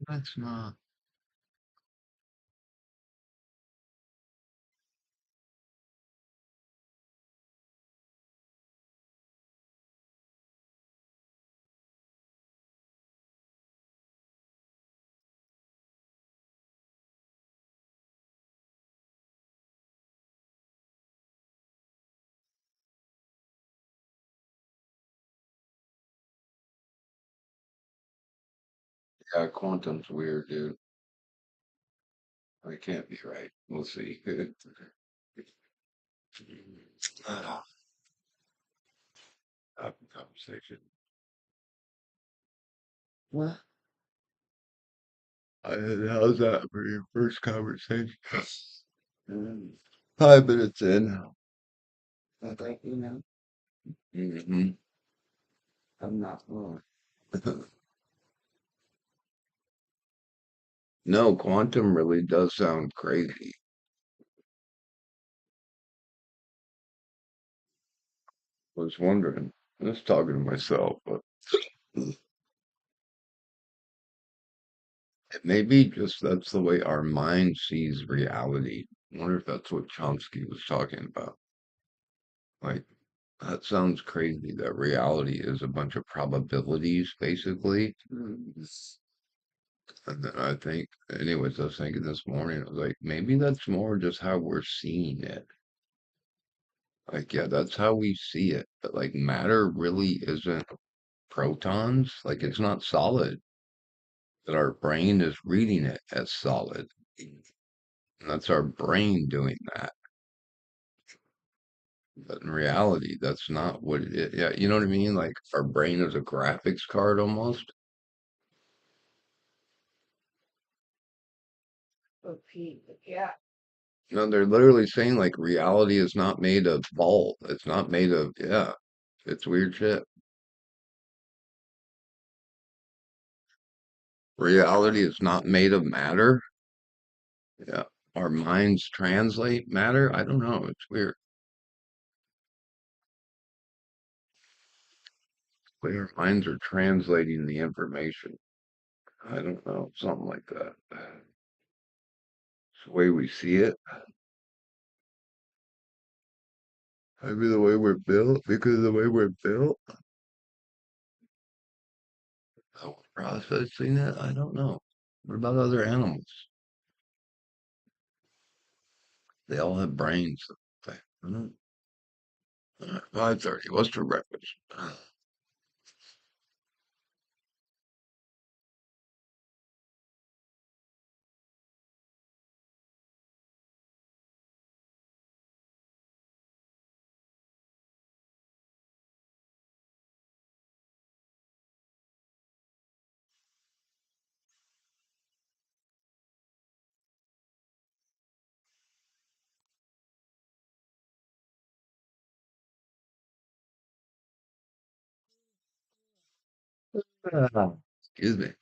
That's not. Yeah, quantum's weird, dude. It can't be right. We'll see. Ah, conversation. What? How's that for your first conversation? Mm, 5 minutes in. Okay, hmm I'm not wrong. No, quantum really does sound crazy. I was wondering. I was talking to myself, but maybe just that's the way our mind sees reality. I wonder if that's what Chomsky was talking about. Like, that sounds crazy that reality is a bunch of probabilities, basically. And then I think, anyways, I was thinking this morning, I was like, maybe that's more just how we're seeing it. Like, yeah, that's how we see it. But like, matter really isn't protons. Like, it's not solid. That our brain is reading it as solid. And that's our brain doing that. But in reality, that's not what it is. Yeah, you know what I mean? Like, our brain is a graphics card almost. No, they're literally saying like reality is not made of bulk. It's not made of, yeah, it's weird shit. Reality is not made of matter. Yeah. Our minds translate matter. I don't know. It's weird. The way our minds are translating the information. I don't know. Something like that. It's the way we see it. Maybe the way we're built, because of the way we're built. How we're processing it. I don't know. What about other animals? They all have brains. I don't know. 5:30. What's for breakfast? Excuse me.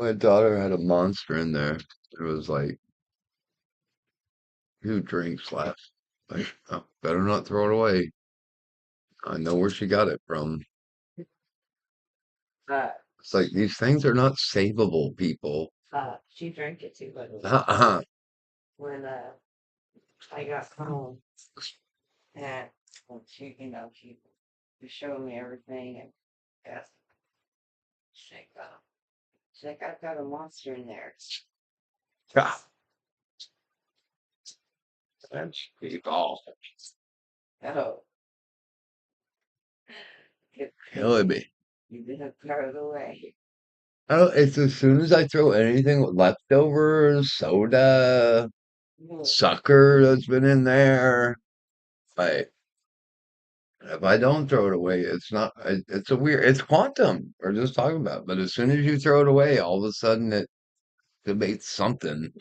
My daughter had a monster in there. It was like, who drinks left? Like, oh, better not throw it away. I know where she got it from. It's like these things are not savable, people. Uh-uh. God, that's people. Killing me. Oh, it's as soon as I throw anything with leftovers, soda, sucker that's been in there. Like, If I don't throw it away, it's not, it's a weird, it's quantum we're just talking about. But as soon as you throw it away, all of a sudden it debates something.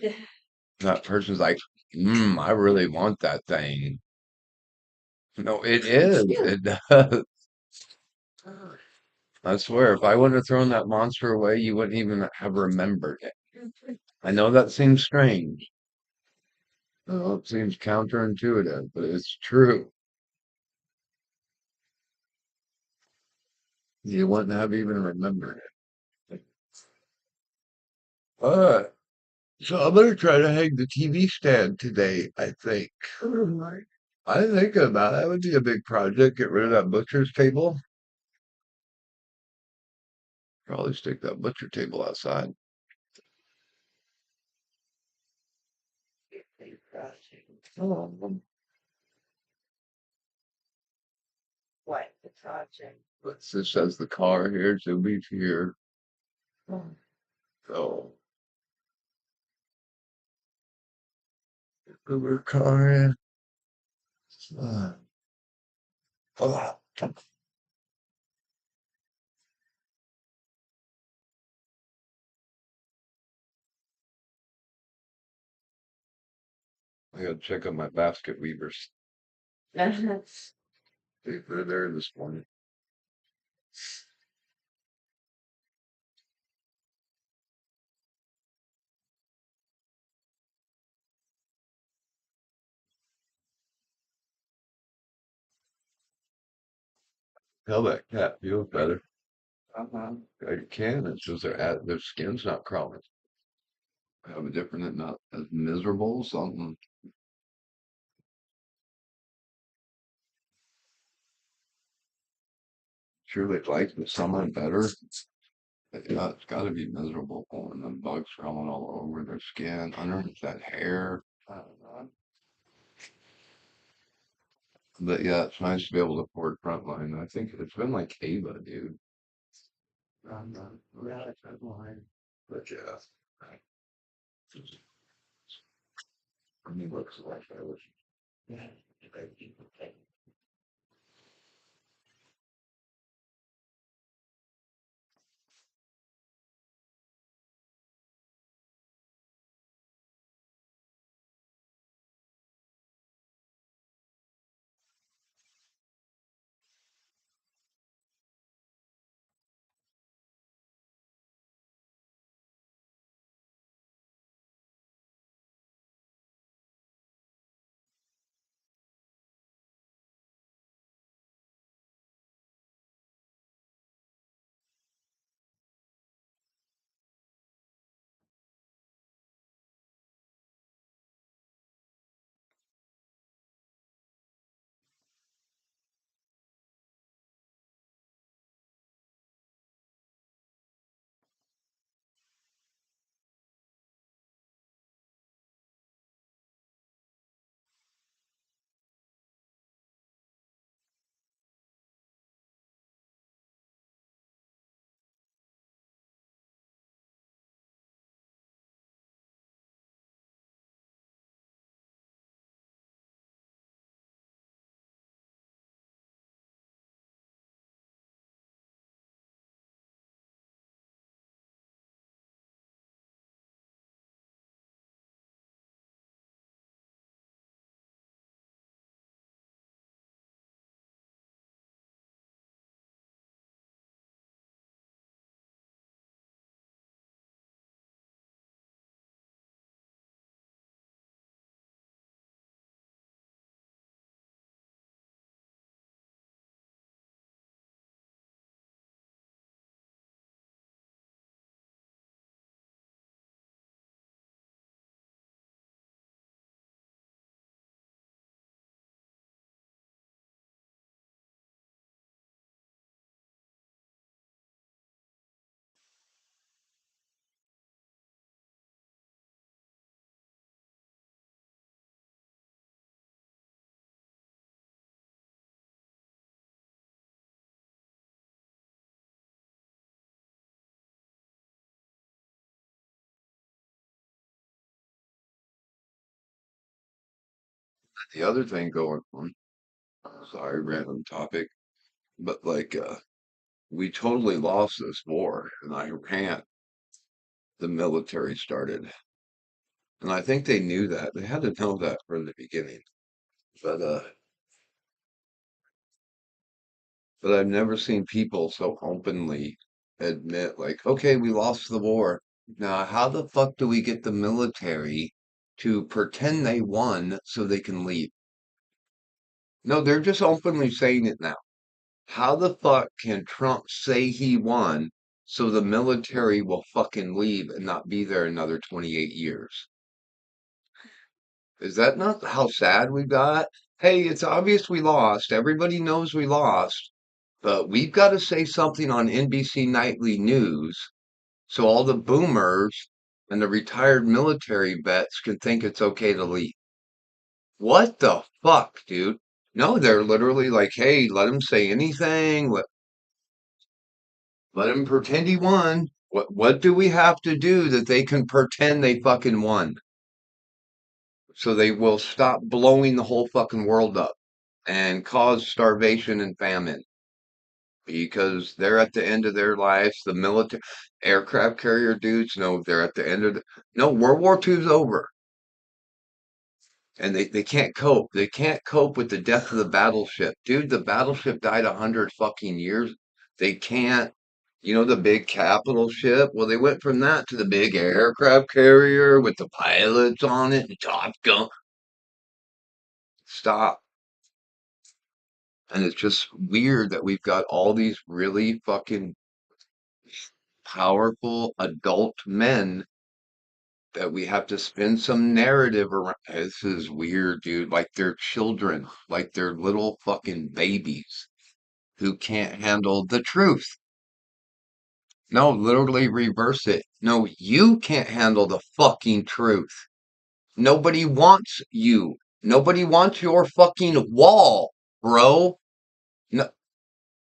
That person's like, I really want that thing. No, it is. It does. I swear, if I would have thrown that monster away, you wouldn't even have remembered it. I know that seems strange. Oh, it seems counterintuitive, but it's true. You wouldn't have even remembered it. Uh, so I'm gonna try to hang the TV stand today, I think. I think about that would be a big project. Get rid of that butcher's table. Probably stick that butcher table outside. Oh, but this says the car here to be here. So Uber car. Uh, oh, I gotta check on my basket weavers. They put it there this morning. Tell that cat feels better. Yeah, you can. It's just their skin's not crawling. Have a different, not as miserable, something. Sure, they like the summer better. But yeah, it's got to be miserable pulling them bugs crawling all over their skin, underneath that hair. I don't know. But yeah, it's nice to be able to afford Frontline. I think it's been like Ava, dude. Yeah, Frontline. But yeah, I mean, looks like I was. Yeah. The other thing going on. Sorry, random topic, but we totally lost this war in Iran. The military started, and I think they knew that. They had to know that from the beginning. But but I've never seen people so openly admit, like, okay, we lost the war. Now, how the fuck do we get the military to pretend they won so they can leave? No, they're just openly saying it now. How the fuck can Trump say he won so the military will fucking leave and not be there another 28 years? Is that not how sad we got? Hey, it's obvious we lost. Everybody knows we lost, but we've got to say something on NBC Nightly News so all the boomers and the retired military vets can think it's okay to leave. What the fuck, dude? No, they're literally like, hey, let him say anything. Let him pretend he won. What do we have to do that they can pretend they fucking won? So they will stop blowing the whole fucking world up and cause starvation and famine because they're at the end of their lives. The military aircraft carrier dudes know they're at the end of no, World War II's over. And they can't cope. They can't cope with the death of the battleship. Dude, the battleship died 100 fucking years. They can't, the big capital ship. Well, they went from that to the big aircraft carrier with the pilots on it and Top Gun. Stop. And it's just weird that we've got all these really fucking powerful adult men that we have to spin some narrative around. This is weird, dude. Like they're children, like they're little fucking babies who can't handle the truth. No, literally reverse it. No, you can't handle the fucking truth. Nobody wants you. Nobody wants your fucking wall, bro. No,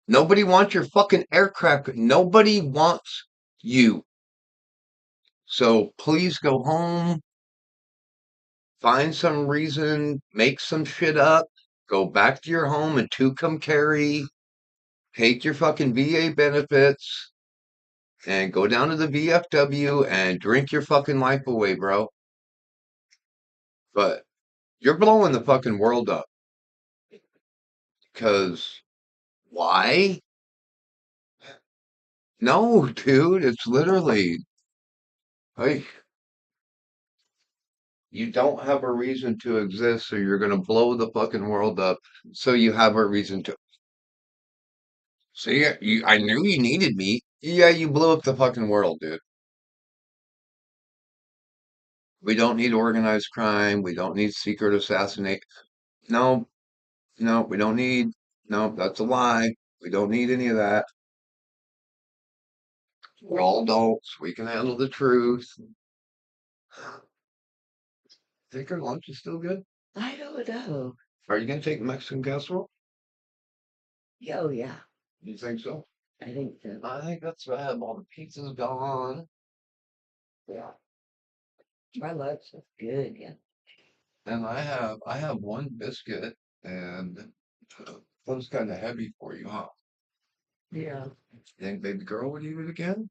nobody wants your fucking aircraft. Nobody wants you. So please go home, find some reason, make some shit up, go back to your home and carry, take your fucking VA benefits, and go down to the VFW and drink your fucking life away, bro. But you're blowing the fucking world up. Because why? No, dude, it's literally like you don't have a reason to exist, so you're gonna blow the fucking world up so you have a reason to. See, I knew you needed me. Yeah, you blew up the fucking world, dude. We don't need organized crime. We don't need secret assassination. No, no, we don't need. No, that's a lie. We don't need any of that. We're all adults. We can handle the truth. Think our lunch is still good? I don't know. Are you gonna take Mexican casserole? Oh, yeah, You think so? I think so. I think that's bad. All the pizza's gone. Yeah. My lunch is good, yeah. And I have one biscuit and one's kind of heavy for you, huh? Yeah. You think baby girl would eat it again?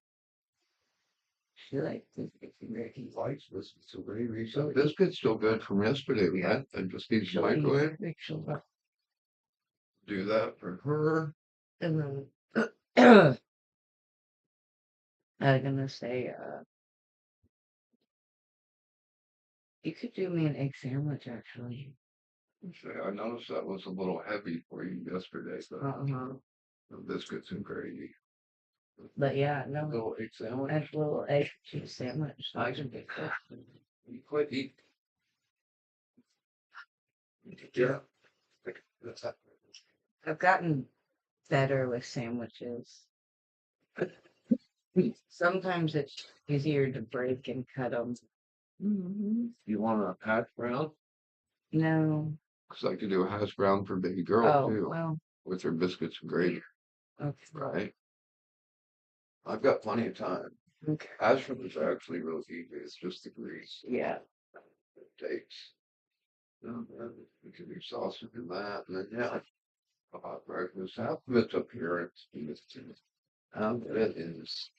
She likes this gravy. Likes biscuits so gravy. So biscuit's still good from yesterday, right? And just needs to microwave. Make sure. Do that for her. And then I was gonna say, you could do me an egg sandwich actually. Okay, I noticed that was a little heavy for you yesterday, but Uh-huh. the biscuits and gravy. But yeah, A no, little egg sandwich. a little egg cheese sandwich. I can get that. You quit eating. Yeah. That's that. I've gotten better with sandwiches. Sometimes it's easier to break and cut them. You want a hash brown? No. Because I could do a hash brown for baby girl Oh, too, well, with her biscuits and gravy, okay. right? I've got plenty of time. Okay. Hash browns are actually real easy. It's just the grease Yeah. it takes. And then we can do sausage in that, and then yeah. breakfast, half of its appearance, half of it is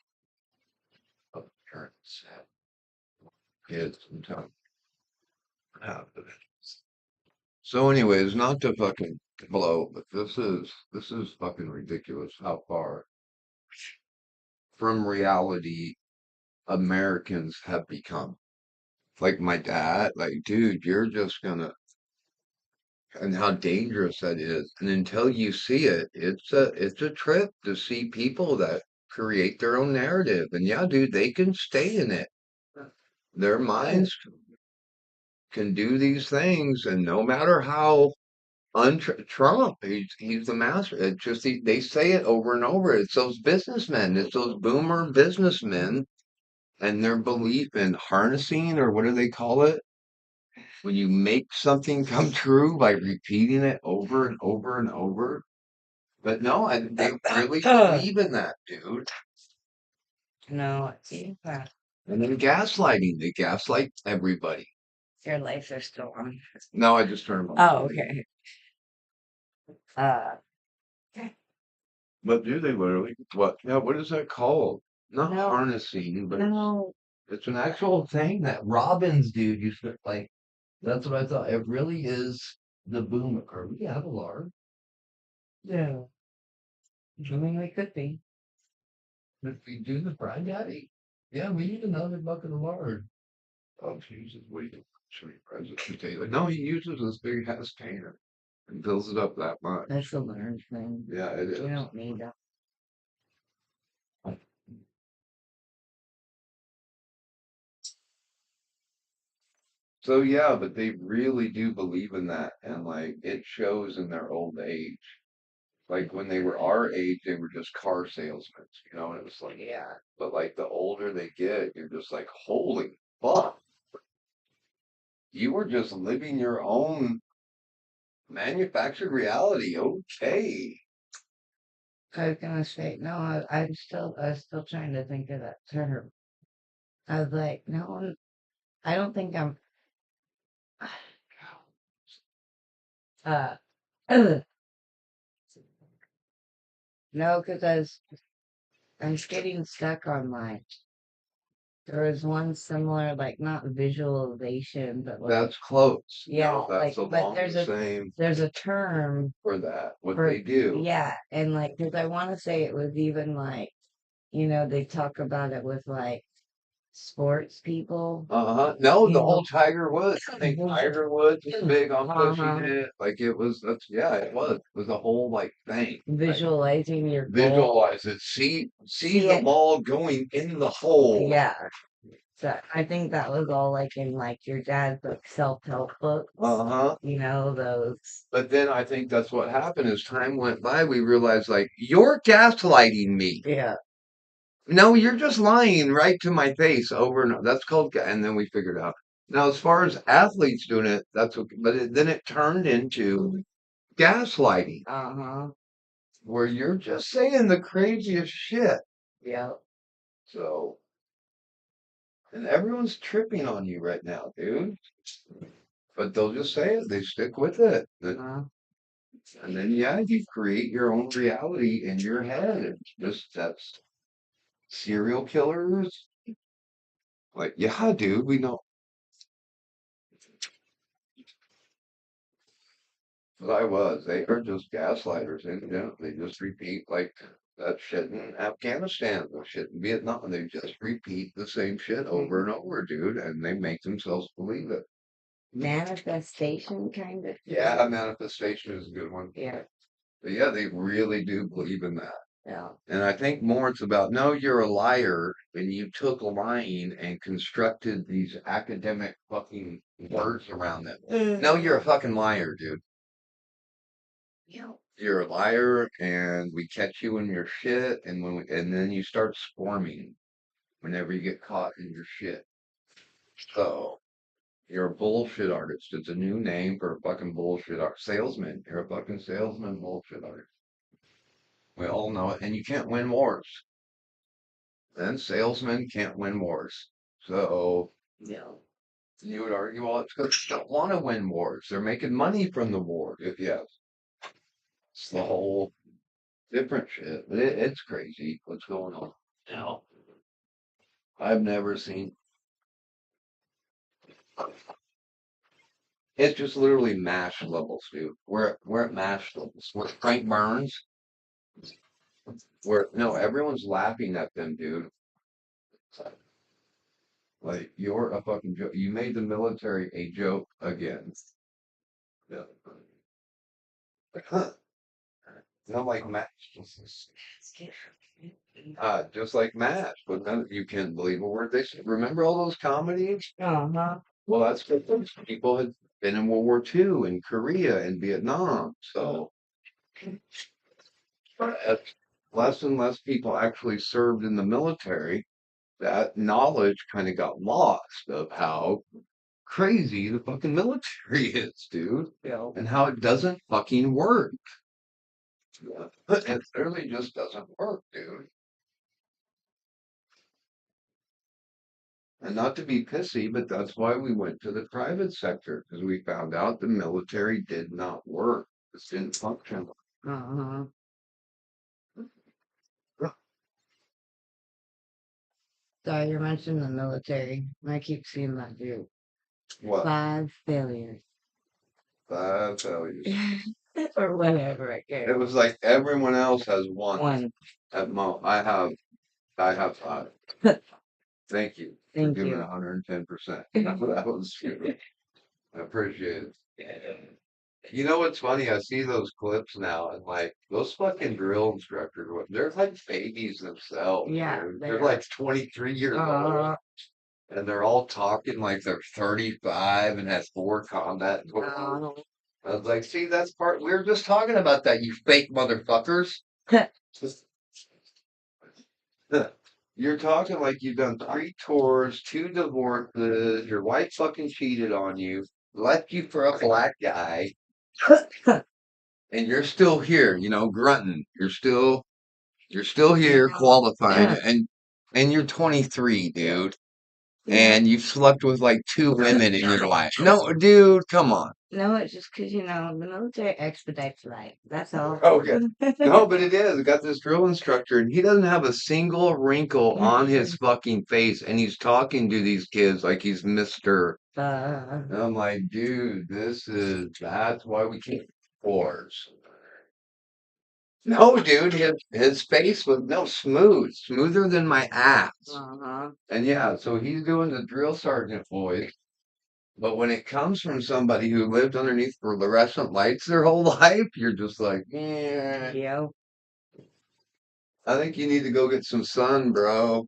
appearance, is sometimes half of it. So, anyways, not to fucking blow, but this is fucking ridiculous how far from reality Americans have become. Like my dad, like, dude, you're just gonna, and how dangerous that is. And until you see it, it's a trip to see people that create their own narrative. And yeah, dude, they can stay in it. Their minds can do these things, and no matter how Trump, he's the master. It's just they say it over and over. It's those businessmen. It's those boomer businessmen and their belief in harnessing, or what do they call it? When you make something come true by repeating it over and over and over. But no, they really believe in that, dude. No, see, And then gaslighting. They gaslight everybody. your lights are still on. No, I just turned them on. Oh, okay. Uh, But do they literally? What? Yeah, what is that called? Not no, harnessing, but no, it's an actual thing that Robbins dude used to like. That's what I thought. It really is the boom. Or we have a lard. no. I mean, we could be. If we do the fried daddy, yeah, we need another bucket of lard. Oh, Jesus, wait. Should we President potato? No, he uses this big ass can and fills it up that much. That's a learned thing. Yeah, it We is. don't need that. So yeah, but they really do believe in that, and like it shows in their old age. Like when they were our age, they were just car salesmen, and it was like, yeah. But like the older they get, you're just like, holy fuck, you were just living your own manufactured reality. Okay. I was gonna say, no, I was still trying to think of that term. I was like, no, I don't think I'm, uh, no, because I'm getting stuck on like, there was one similar, like not visualization, but like, That's close. yeah, No, that's like, but along the same there's a term for that, what for, they do. yeah, and like, because I want to say it was even like, they talk about it with like sports people, Uh-huh. No, you the know, whole Tiger Woods. I think Tiger Woods is big on pushing uh-huh, it. Like it was, yeah, it was. It was a whole like thing. Like visualizing your goal. visualize it. See See the it, ball going in the hole. yeah. So I think that was all like in like your dad's like self-help books, Uh-huh. those. But then I think that's what happened as time went by. We realized like, you're gaslighting me. Yeah. No, you're just lying right to my face over and over. That's called, and then we figured out. Now, as far as athletes doing it, that's okay. But then it turned into gaslighting, Uh-huh. where you're just saying the craziest shit. Yeah. So, and everyone's tripping on you right now, dude. But they'll just say it. They stick with it. Uh-huh. And then, yeah, you create your own reality in your head. It's just that's serial killers. Like, yeah, dude, we know. But I was. They are just gaslighters, and they just repeat like that shit in Afghanistan, the shit in Vietnam. They just repeat the same shit over and over, dude, and they make themselves believe it. Manifestation kind of. Yeah, manifestation is a good one. Yeah. But yeah, they really do believe in that. Yeah. And I think more it's about, no, you're a liar, and you took lying and constructed these academic fucking words around them. No, you're a fucking liar, dude. Yeah. You're a liar, and we catch you in your shit, and and then you start squirming whenever you get caught in your shit. So you're a bullshit artist. It's a new name for a fucking bullshit art salesman. You're a fucking salesman, bullshit artist. We all know it, and you can't win wars. Then salesmen can't win wars. So Yeah. you would argue, well, it's because they don't want to win wars. They're making money from the war. Yes. It's the whole different shit. But it's crazy what's going on now. I've never seen. It's just literally mash levels, dude. We're at mash levels. We're Frank Burns. We're no, everyone's laughing at them, dude. Like you're a fucking joke. You made the military a joke again. Yeah. Not like MASH. Just like MASH, but none, you can't believe a word they said. Remember all those comedies? Uh-huh. Well, that's good. Those people had been in World War II, in Korea, and Vietnam. So as less and less people actually served in the military. That knowledge kind of got lost of how crazy the fucking military is, dude, Yeah. and how it doesn't fucking work. It literally just doesn't work, dude. And not to be pissy, but that's why we went to the private sector, because we found out the military did not work. It didn't function. Uh-huh. So you mentioned the military. I keep seeing that too. What? 5 failures. 5 failures. Or whatever, I It guess. was like everyone else has one One. at most. I have 5. Thank you for Thank giving you. 110%. That was I appreciate it. You know what's funny? I see those clips now, and like those fucking drill instructors, they're like babies themselves, Yeah, dude. they They're are. like 23 years old, and they're all talking like they're 35 and have 4 combat tours. I was like, see, that's part. We were just talking about that, you fake motherfuckers. You're talking like you've done 3 tours, 2 divorces, your wife fucking cheated on you, left you for a black guy, and you're still here, grunting. You're still here qualifying, and you're 23, dude, Yeah. and you've slept with like 2 women in your life. No, dude, come on. No, it's just because, the military expedites life. That's all. Okay. No, but it is. I got this drill instructor, and he doesn't have a single wrinkle on his fucking face, and he's talking to these kids like he's Mr. And I'm like, dude, that's why we can't wars. No, dude, his face was no smoother than my ass. Uh-huh. And yeah, so he's doing the drill sergeant voice. But when it comes from somebody who lived underneath fluorescent lights their whole life, you're just like, yeah. Yeah. I think you need to go get some sun, bro.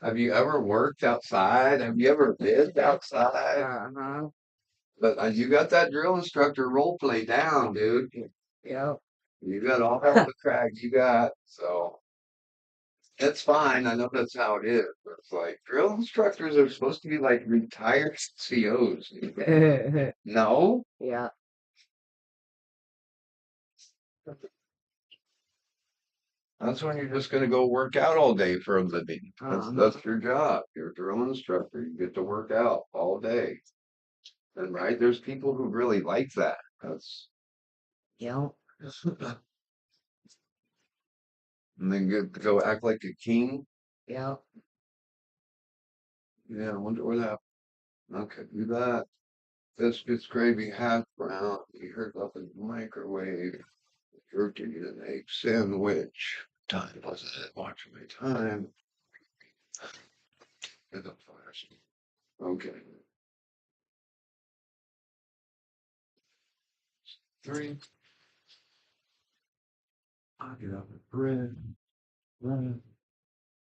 Have you ever worked outside? Have you ever lived outside? Uh-huh. But you got that drill instructor role play down, dude. Yeah. You got all the crack you got. So it's fine. I know that's how it is. But it's like drill instructors are supposed to be like retired COs. No? Yeah. That's when you're just going to go work out all day for a living. Uh-huh. That's your job. You're a drill instructor. You get to work out all day. And right, there's people who really like that. That's Yeah. and then get to go act like a king. Yeah. Yeah, I wonder where that. Okay, do that. Biscuits, gravy, hash brown. You heard up in the microwave. Turkey and an egg sandwich. Time was it? Watching my time. Get the flash. Okay. 3. I'll get up with bread. Bread.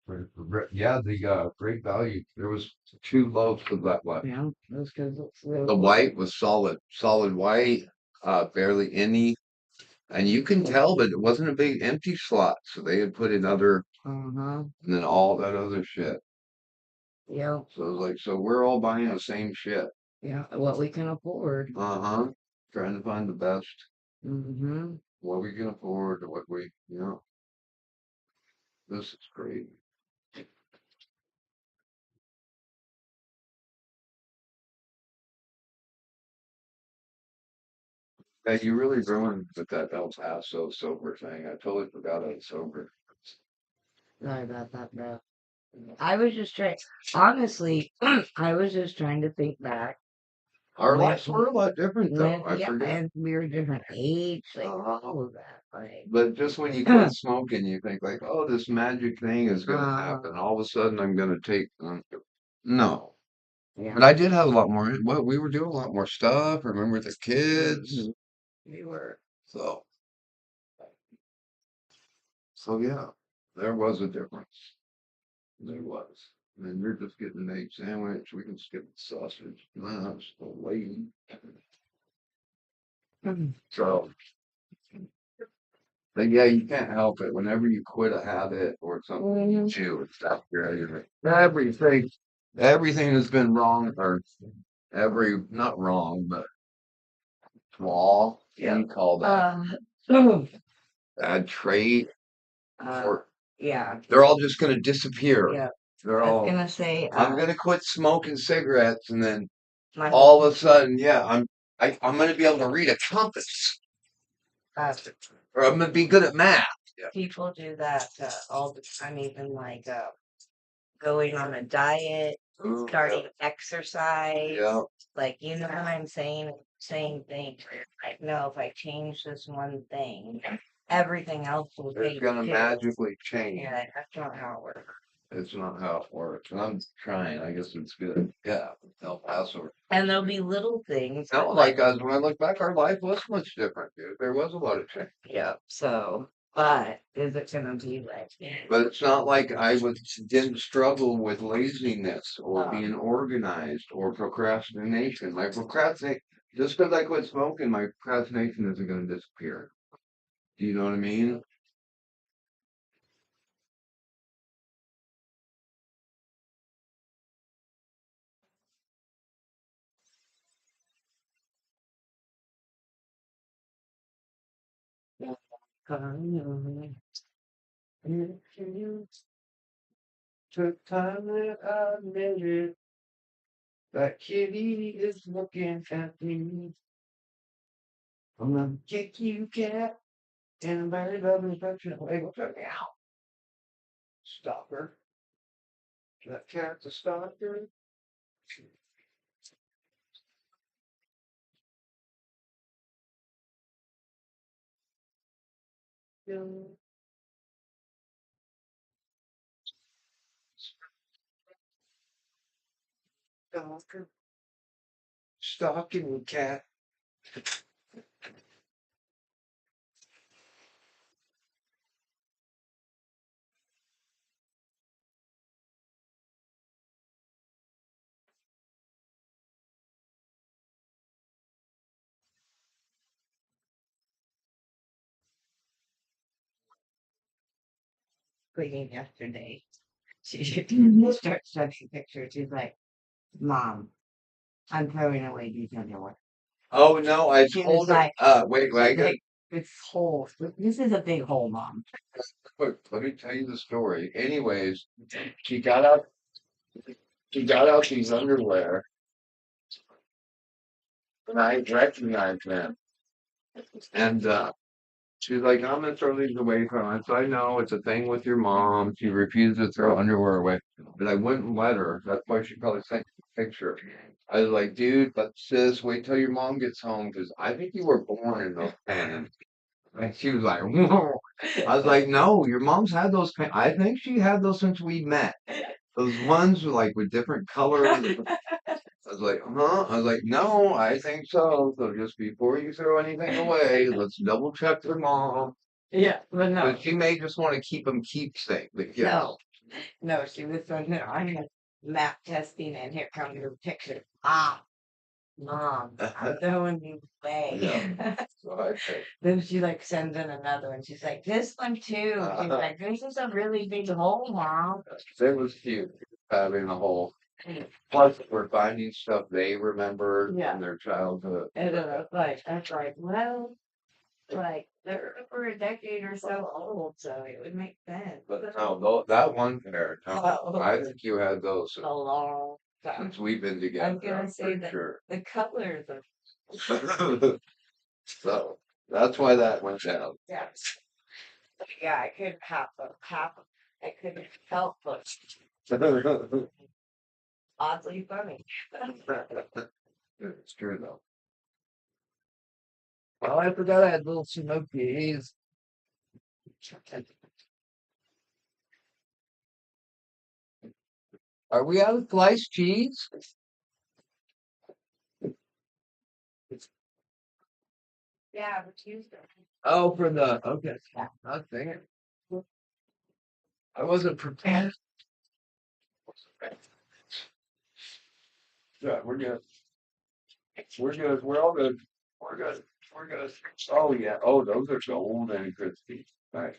Bread for bread. Yeah, the great value. There was 2 loaves of that left. Yeah. That's because it's The white was solid white, barely any. And you can tell, but it wasn't a big empty slot. So they had put in other, Uh-huh. and then all that other shit. Yeah. So it was like, so we're all buying the same shit. Yeah. What we can afford. Uh-huh. Trying to find the best, Mm-hmm. what we can afford, this is great. Hey, you really ruined with that El Paso sober thing. I totally forgot I was sober. Sorry about that, bro. I was just trying, honestly, I was just trying to think back Our when, lives were a lot different though. I yeah, forget. and we were different age, like all of that, But just when you quit like, smoking, you think like, oh, this magic thing is gonna happen. uh, All of a sudden, I'm gonna take. No, yeah, but I did have a lot more. Well, we were doing a lot more stuff. Remember the kids. mhm, we were. So, so yeah, there was a difference. There was. And you're just getting an egg sandwich. We can skip the sausage. No, I'm still waiting. So, but yeah, you can't help it. Whenever you quit a habit or something you Mhm. do, it's after everything has been wrong or not wrong, but flaw. What do Yeah. you call that? Uh, so, Bad trait, uh, or yeah, they're all just gonna disappear. yeah. They're I was all. gonna say, I'm gonna quit smoking cigarettes, and then my whole, all of a sudden, yeah, I'm gonna be able to read a compass, uh, or I'm gonna be good at math. Yeah. people do that all the time, even like going on a diet, Ooh, starting exercise. yeah. Like, you know what I'm saying? Saying things like, no, if I change this one thing, everything else will It's change gonna too. magically change. Yeah, that's not how it works. It's not how it works. And I'm trying. I guess it's good. Yeah, El Paso. And there'll be little things, No, but like guys, when I look back, our life was much different, dude. There was a lot of change. yeah. So, but is it gonna be like, But it's not like didn't struggle with laziness or being organized or procrastination. My procrastinate just because I quit smoking, my procrastination isn't going to disappear. Do you know what I mean? Took time that I measured. That kitty is looking at me. I'm gonna kick you, cat, and very loving affection. Hey, what's up now? Stalker. That cat's a stalker. Stalker. Stalking cat. cleaning yesterday? She starts sending pictures. She's like, Mom, I'm throwing away these underwear. Oh no, I She was told her. like, Wait, I got like, this hole. This is a big hole, Mom. quick. Let me tell you the story. Anyways, she got out. She got out these underwear, and I recognized them. And she's like, I'm gonna throw these away from her. So I know it's a thing with your mom. She refused to throw underwear away, but I wouldn't let her. That's why she probably sent me a picture. I was like, dude, but sis, wait till your mom gets home because I think you were born in those pants. And she was like, whoa. I was like, no, your mom's had those pants. I think she had those since we met. Those ones were like with different colors. I was like, huh? I was like, no, I think so. So just before you throw anything away, let's double check your mom. Yeah, but no, But she may just want to keep them keepsake. But yes. no, no. She was on there. I had map testing, and here comes your picture. Mom, I'm throwing these away. Yeah. So I think. Then she like sends in another one. She's like, this one too. She's like, this is a really big hole, Mom. It was cute having a whole. Plus, we're finding stuff they remember Yeah. from their childhood. And then I was like, well, like they're over a decade or so old, so it would make sense. But no, that one pair, no, Oh, I think you had those a long time. since we've been I'm together. gonna I'm say pretty that sure. the colors are So that's why that went down. Yes. Yeah, I couldn't half. I couldn't help but oddly funny. It's true though. Well, I forgot I had little smokies. Are we out of sliced cheese? Yeah, but Tuesday. Oh, for the okay. Oh, dang it. I wasn't prepared. Yeah, we're good. We're good. We're all good. We're good. We're good. Oh yeah. Oh, those are gold and crispy. Right.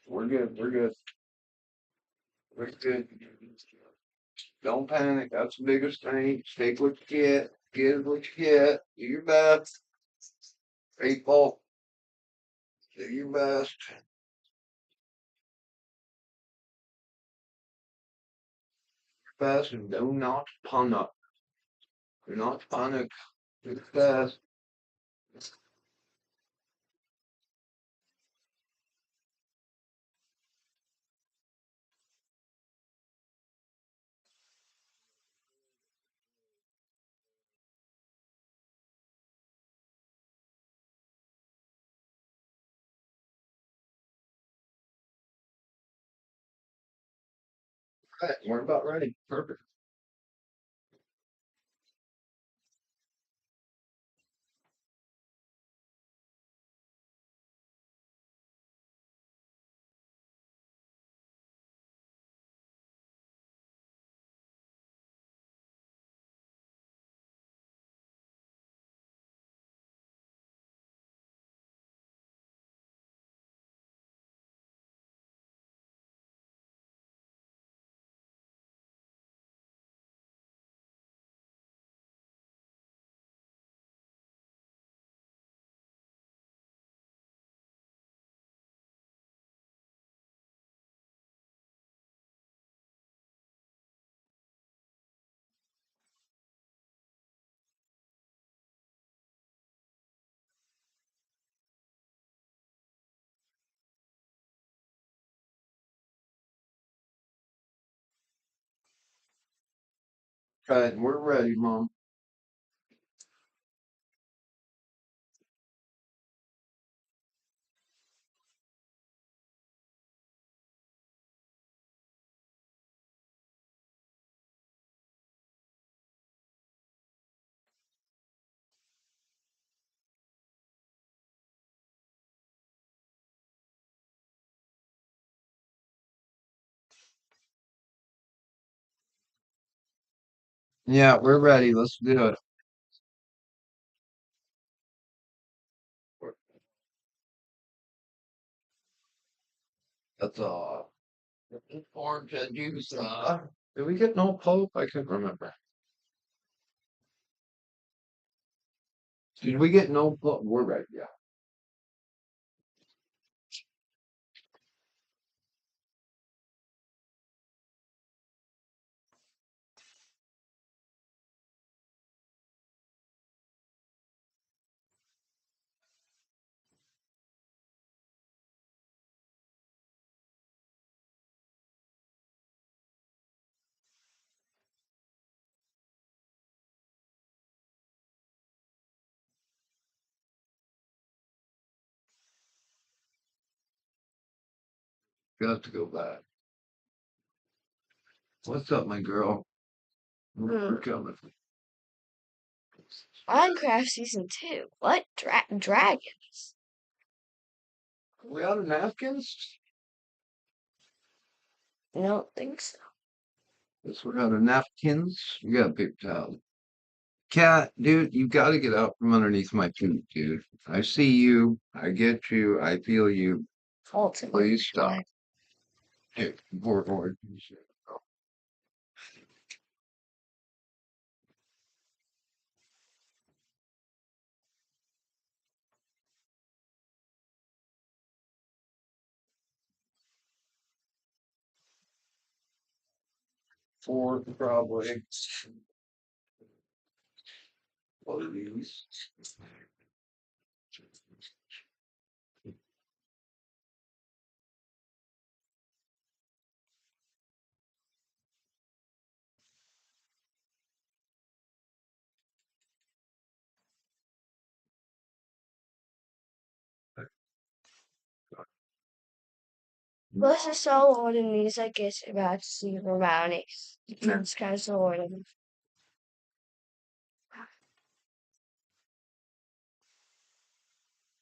We're good. We're good. We're good. Don't panic. That's the biggest thing. Take what you get. Get what you get. Do your best. People, do your best. Best and do not panic. Do not panic. Do your best. Right. We're about ready. Perfect. Okay, we're ready, Mom. Yeah, we're ready. Let's do it. That's orange juice. Did we get no Pope? I can't remember. Did we get no Pope? We're ready. Yeah. Got to go back. What's up, my girl? We're coming. Minecraft Season 2. What? Dragons? Are we out of napkins? I don't think so. Guess we're out of napkins. We got a paper towel. Cat, dude, you got to get out from underneath my feet, dude. I see you. I get you. I feel you. Ultimate. Please stop. Hey, forward. Four, probably. What are these? This is so old and music is about informatics. It's kind of so old.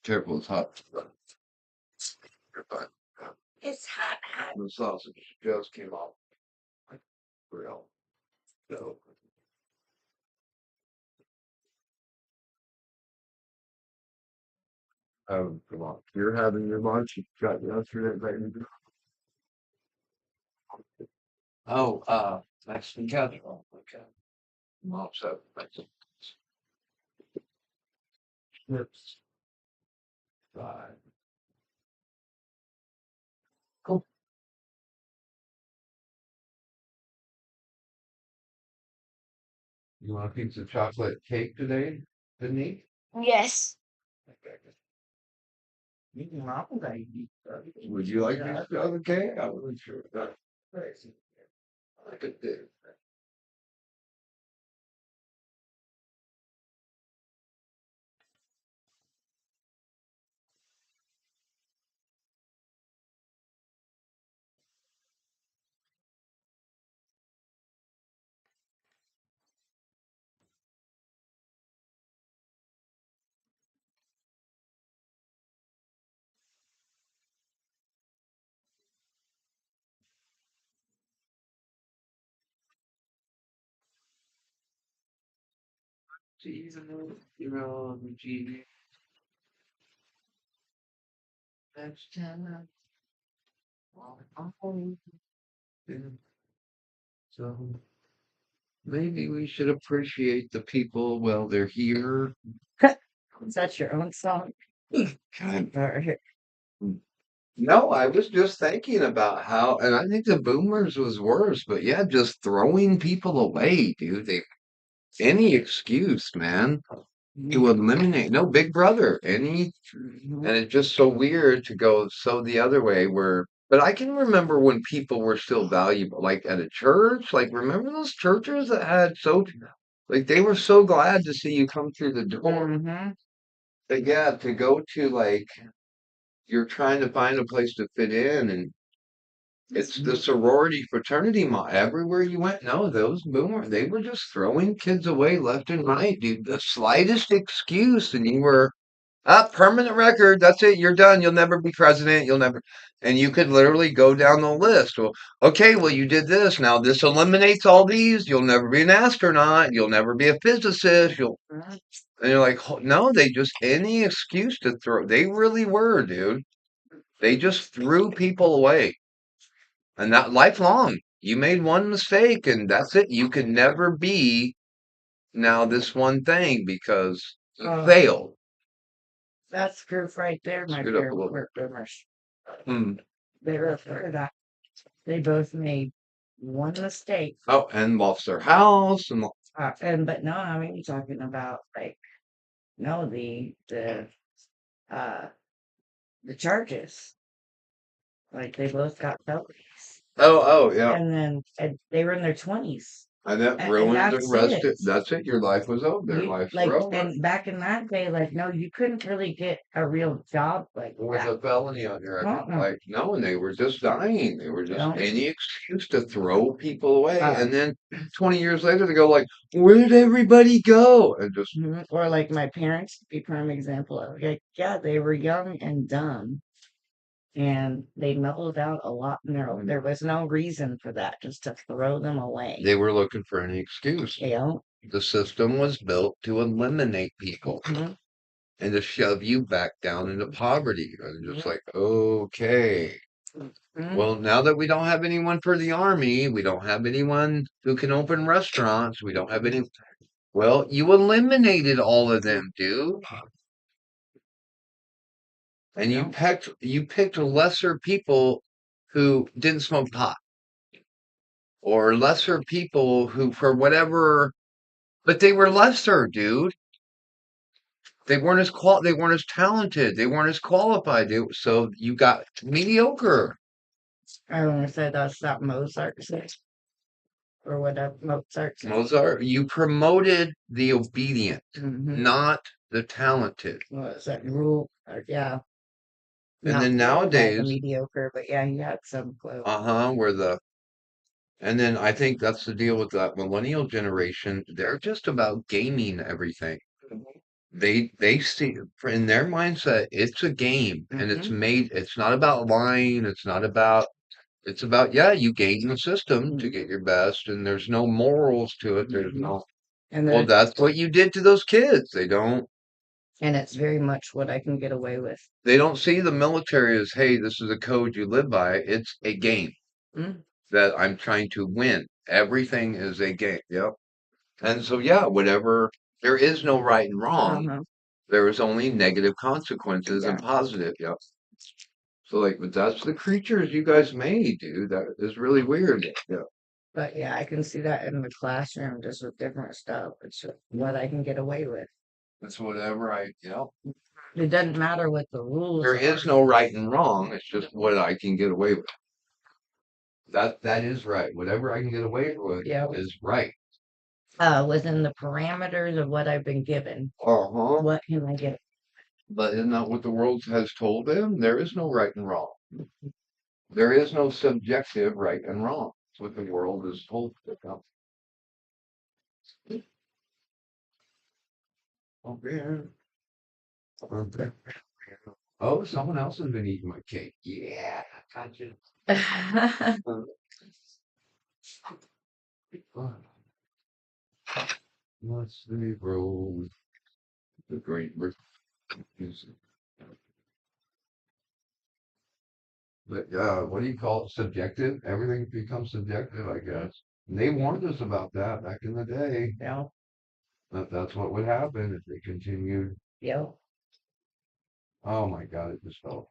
Careful, it's hot. You're fine. It's hot. The sausage just came off my grill. So, come on. You're having your lunch. You got yesterday, baby. Oh, Mexican casserole. Okay. Mom said Mexican chips. Right. Cool. You want a piece of chocolate cake today, Denise? Yes. Okay. Would you like piece of chocolate cake? I wasn't sure. I could do. Next time. So maybe we should appreciate the people while they're here. Is that your own song? God. Or No, I was just thinking about how, and I think the boomers was worse, but yeah, just throwing people away, dude. Any excuse, man, to eliminate. No, Big Brother, and it's just so weird to go so the other way where, but I can remember when people were still valuable, like at a church, like remember those churches that had so, like they were so glad to see you come through the door. Mhm. But yeah, to go to like, you're trying to find a place to fit in and it's the sorority fraternity everywhere you went. No, those boomer, they were just throwing kids away left and right, dude. The slightest excuse, and you were permanent record. That's it. You're done. You'll never be president. You'll never. And you could literally go down the list. Well, okay, well, you did this. Now this eliminates all these. You'll never be an astronaut. You'll never be a physicist. And you're like, no, they just any excuse to throw. They really were, dude. They just threw people away. And not lifelong. You made one mistake and that's it. You can never be now this one thing because you failed. That's proof right there, my Screwed up a parents little. were boomers. Hmm. They were for that. They both made one mistake. Oh, and lost their house and But no, I mean talking about like no uh the charges. Like they both got felonies. oh yeah. And then they were in their 20s. And that And ruined the that's rest it. of that's it. Your life was over. Their You lives like were over. and back in that day, like no, you couldn't really get a real job like With that. a felony on your record. Uh-uh. Like, no, and they were just dying. They were just No. any excuse to throw people away. Uh, And then 20 years later, they go like, where'd everybody go? And just, Or like my parents, be prime example of like, yeah, they were young and dumb. And they mellowed out a lot. And there was no reason for that, just to throw them away. they were looking for any excuse. You know? The system was built to eliminate people Mhm. and to shove you back down into poverty. And just like, okay. Mhm. Well, now that we don't have anyone for the army, we don't have anyone who can open restaurants, we don't have any. Well, you eliminated all of them, dude. And you picked lesser people who didn't smoke pot or lesser people who for whatever, but they were lesser, dude. They weren't as talented, they weren't as qualified. So you got mediocre. I want to say that's not Mozart said, or whatever Mozart said. Mozart, you promoted the obedient, Mhm. not the talented. What is that rule? Yeah. And Not then to call the nowadays, mediocre, but yeah, he had some clothes. where and then I think that's the deal with that millennial generation. They're just about gaming everything. They see in their mindset, it's a game and it's not about lying. It's about, yeah, you game the system to get your best and there's no morals to it. There's no, And well, that's what you did to those kids. and it's very much what I can get away with. They don't see the military as, hey, this is a code you live by. It's a game Mm. that I'm trying to win. Everything is a game. Yep. And so, yeah, whatever, there is no right and wrong. Uh-huh. There is only negative consequences and Yeah. positive. Yep. So, like, but that's the creatures you guys made, dude. That is really weird. Yeah. But yeah, I can see that in the classroom just with different stuff. It's just what I can get away with. That's whatever It doesn't matter what the rules there are. is no right and wrong. It's just what I can get away with. That is right. Whatever I can get away with is right. Within the parameters of what I've been given. Uh-huh. What can I get? But isn't that what the world has told them? There is no right and wrong. There is no subjective right and wrong. That's what the world is told them. Okay. Okay. Oh, someone else has been eating my cake. Yeah, I got you. Let's see, bro. The great music. But what do you call it? Subjective? Everything becomes subjective, I guess. And they warned us about that back in the day. Yeah. That's what would happen if they continued. Yeah. Oh my God, it just fell.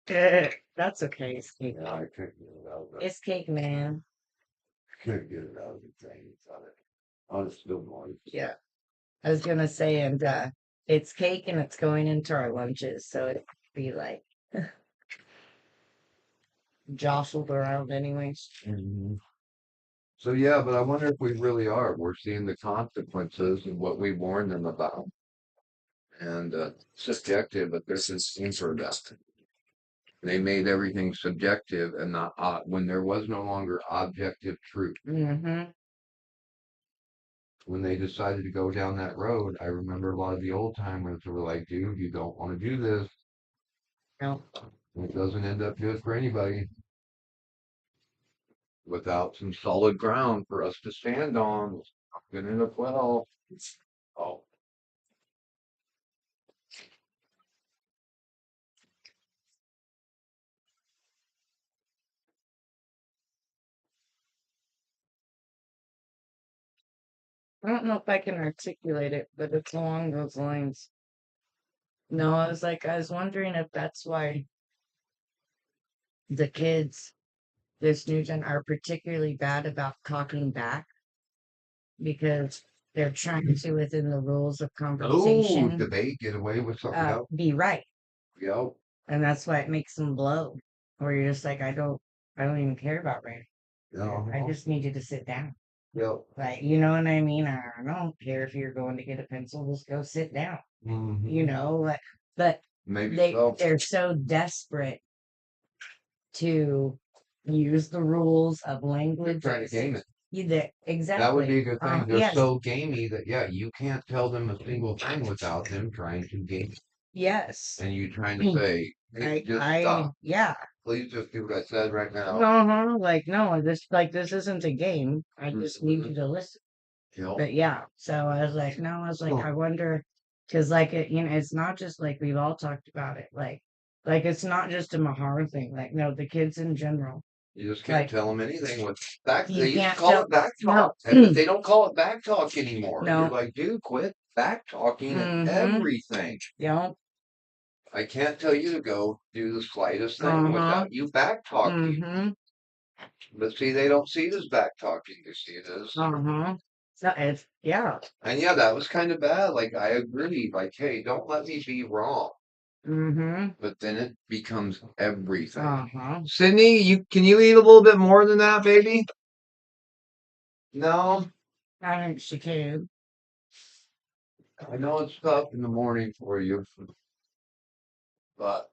That's okay. It's cake. Yeah, I couldn't get it out of It's cake, man. couldn't get it out of the thing. Oh, it's still noise. Yeah. I was gonna say, and it's cake and it's going into our lunches, so it'd be like jostled around anyways. Mhm. So yeah, but I wonder if we really are. We're seeing the consequences of what we warned them about. And subjective, but this is imperfect. They made everything subjective and not when there was no longer objective truth. Mm-hmm. When they decided to go down that road, I remember a lot of the old timers who were like, dude, you don't want to do this. No. It doesn't end up good for anybody without some solid ground for us to stand on. It's not gonna end up well. Oh, I don't know if I can articulate it, but it's along those lines. No, I was wondering if that's why the kids, this new gen, are particularly bad about talking back because they're trying to, within the rules of conversation, debate, get away with something else. be right. Yep. And that's why it makes them blow. Where you're just like, I don't even care about right. I just need you to sit down. Yep. Like, you know what I mean? I don't care if you're going to get a pencil, just go sit down. Mhm. You know, but Maybe they're so desperate to use the rules of language. trying to game it. Exactly. That would be a good thing. They're yes. so gamey that you can't tell them a single thing without them trying to game it. Yes. And you trying to say, hey, just stop. Yeah. Please just do what I said right now. Like, no, this isn't a game. I just need you to listen. Yep. But yeah, so I was like, I wonder, because like it's not just like we've all talked about it, like it's not just a Mahara thing. Like, no, the kids in general. You just can't tell them anything with back. You They used to can't call tell- it back no. talk, and they don't call it back talk anymore. No. You're like, dude, quit back talking and everything. Yeah. I can't tell you to go do the slightest thing without you back talking. But see, they don't see it as back talking. They see it as So it's And yeah, that was kind of bad. Like, I agree. Like, hey, don't let me be wrong. But then it becomes everything. Sydney, can you eat a little bit more than that, baby? No, I think she can. I know it's tough in the morning for you, but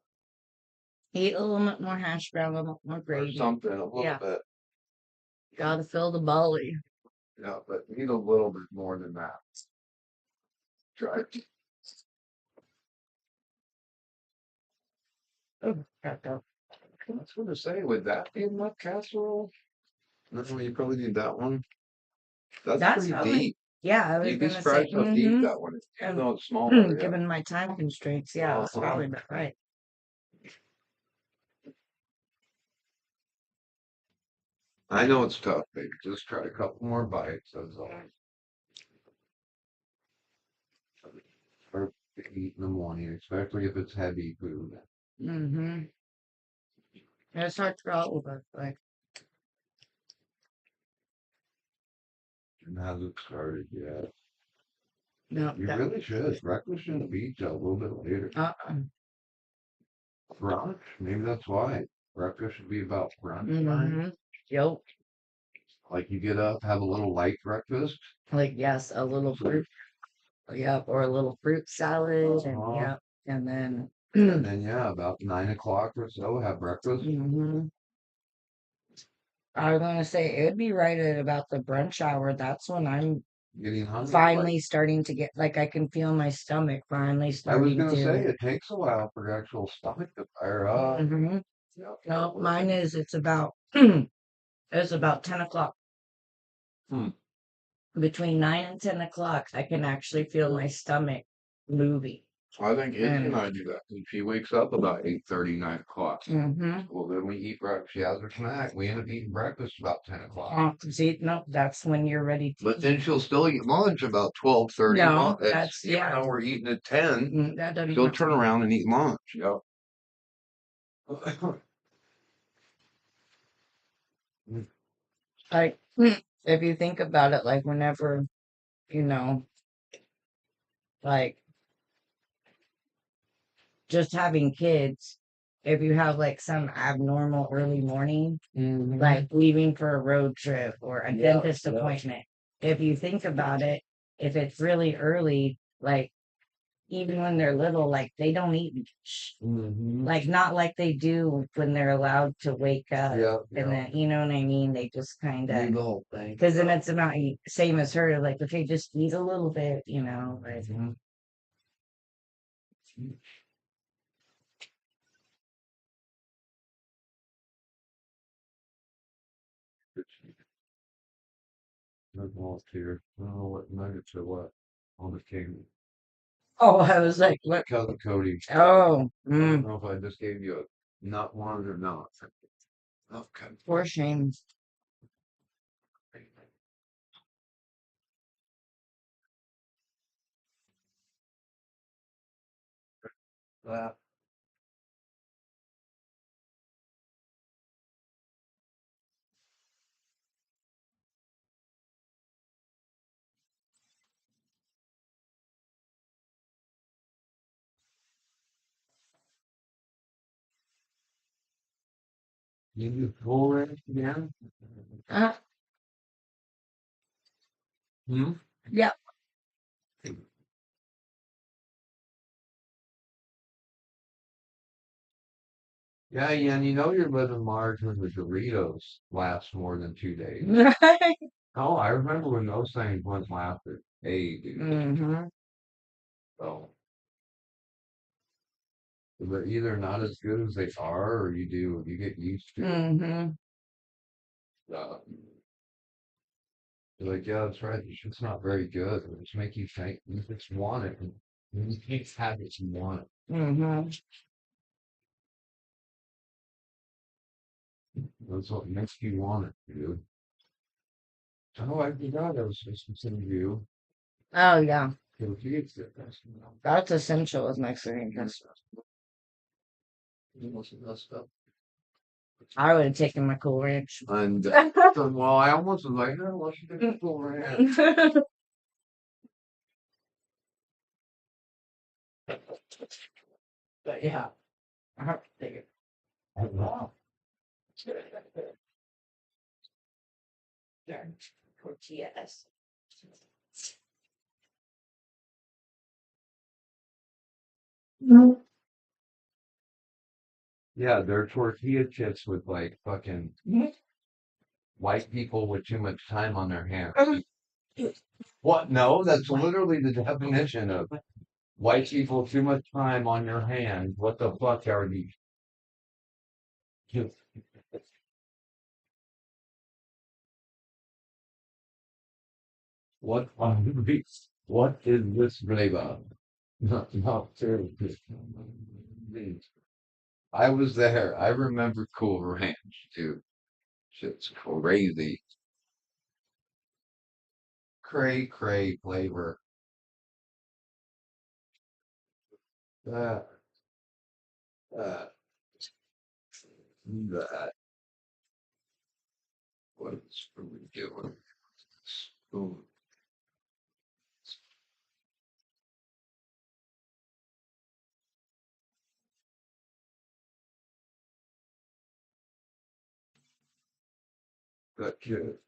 Eat a little bit more hash brown, a little more or gravy. something, a little Yeah. bit. Gotta fill the belly. Yeah, but eat a little bit more than that. Try it. Oh, got that. I was gonna say, would that be enough casserole? No, you probably need that one. That's That's pretty probably, deep. yeah, I was You'd be gonna say, surprised how deep that one is, even though it's smaller, yeah. given my time constraints, yeah, that's probably about right. I know it's tough, baby. Just try a couple more bites. That's all. Or to eat in the morning, especially if it's heavy food. Mm-hmm. It's hard to go over, like, It hasn't started yet. no, You that, really should. Breakfast shouldn't be till a little bit later. Brunch? Maybe that's why. Breakfast should be about brunch time. Mm-hmm. Yep. Like you get up, have a little light breakfast. Like, yes, a little fruit, yep, or a little fruit salad, and Uh-huh. yep, and then, And then yeah, about 9 o'clock or so, have breakfast. hmm I was gonna say it would be right at about the brunch hour. That's when I'm Getting hungry. finally starting to get, like, I can feel my stomach finally I was starting gonna say to. it takes a while for your actual stomach to fire up. Hmm Yeah. No, mine is. It's about. It's about 10 o'clock. Hmm. Between 9 and 10 o'clock, I can actually feel my stomach moving. I think Izzy and And I do that. And she wakes up about 8:30, 9 o'clock. mm-hmm. Well, then we eat breakfast. She has her snack. We end up eating breakfast about 10 o'clock. See, no, that's when you're ready to But eat. then she'll still eat lunch about 12:30. No, that's Even yeah. though we're eating at 10, That doesn't she'll work. turn around and eat lunch. Yep. Like, if you think about it, like whenever, you know, like just having kids, if you have like some abnormal early morning, like leaving for a road trip or a Yeah, dentist yeah. appointment, if you think about it, if it's really early, like even when they're little, like they don't eat much. Like not like they do when they're allowed to wake up. Yeah, And yeah. then, you know what I mean? They just kind Need of, the whole thing. because then it's about same as her, like, okay, just eat a little bit, you know, like, No volunteer. I don't know what nuggets or what on the king. oh, I was like, what? Cousin Cody. Oh, I don't know if I just gave you a nut one or not. Okay. for shame. That. You do full range again? Uh, Hmm? yeah. Yeah, and you know you're living large when the Doritos last more than 2 days. Oh, I remember when those things went lasted. Hey, dude. Mm-hmm. So they're either not as good as they are, or you get used to it. Mm-hmm. Uh, you're like, yeah, that's right. This shit's not very good. It'll just make you think you just want it. And you can't have it, you want it. Mm-hmm. That's what makes you want it, dude. Oh, I forgot I was supposed to send you Oh, yeah. to the kids that That's essential with Mexican customs. messed up. I would have taken my Cool Ranch. And well, I almost was like, no, let's get the full ranch. But yeah, I have to take it. Wow. Tortillas. Yeah, they're tortilla chips with like fucking white people with too much time on their hands. What? No, that's literally the definition of white people too much time on your hands. What the fuck are these? What are these? What is this flavor? Not seriously. I was there. I remember Cool Ranch, dude. Shit's crazy. Cray flavor. That, that, that. What is we doing? Spoon. That kid.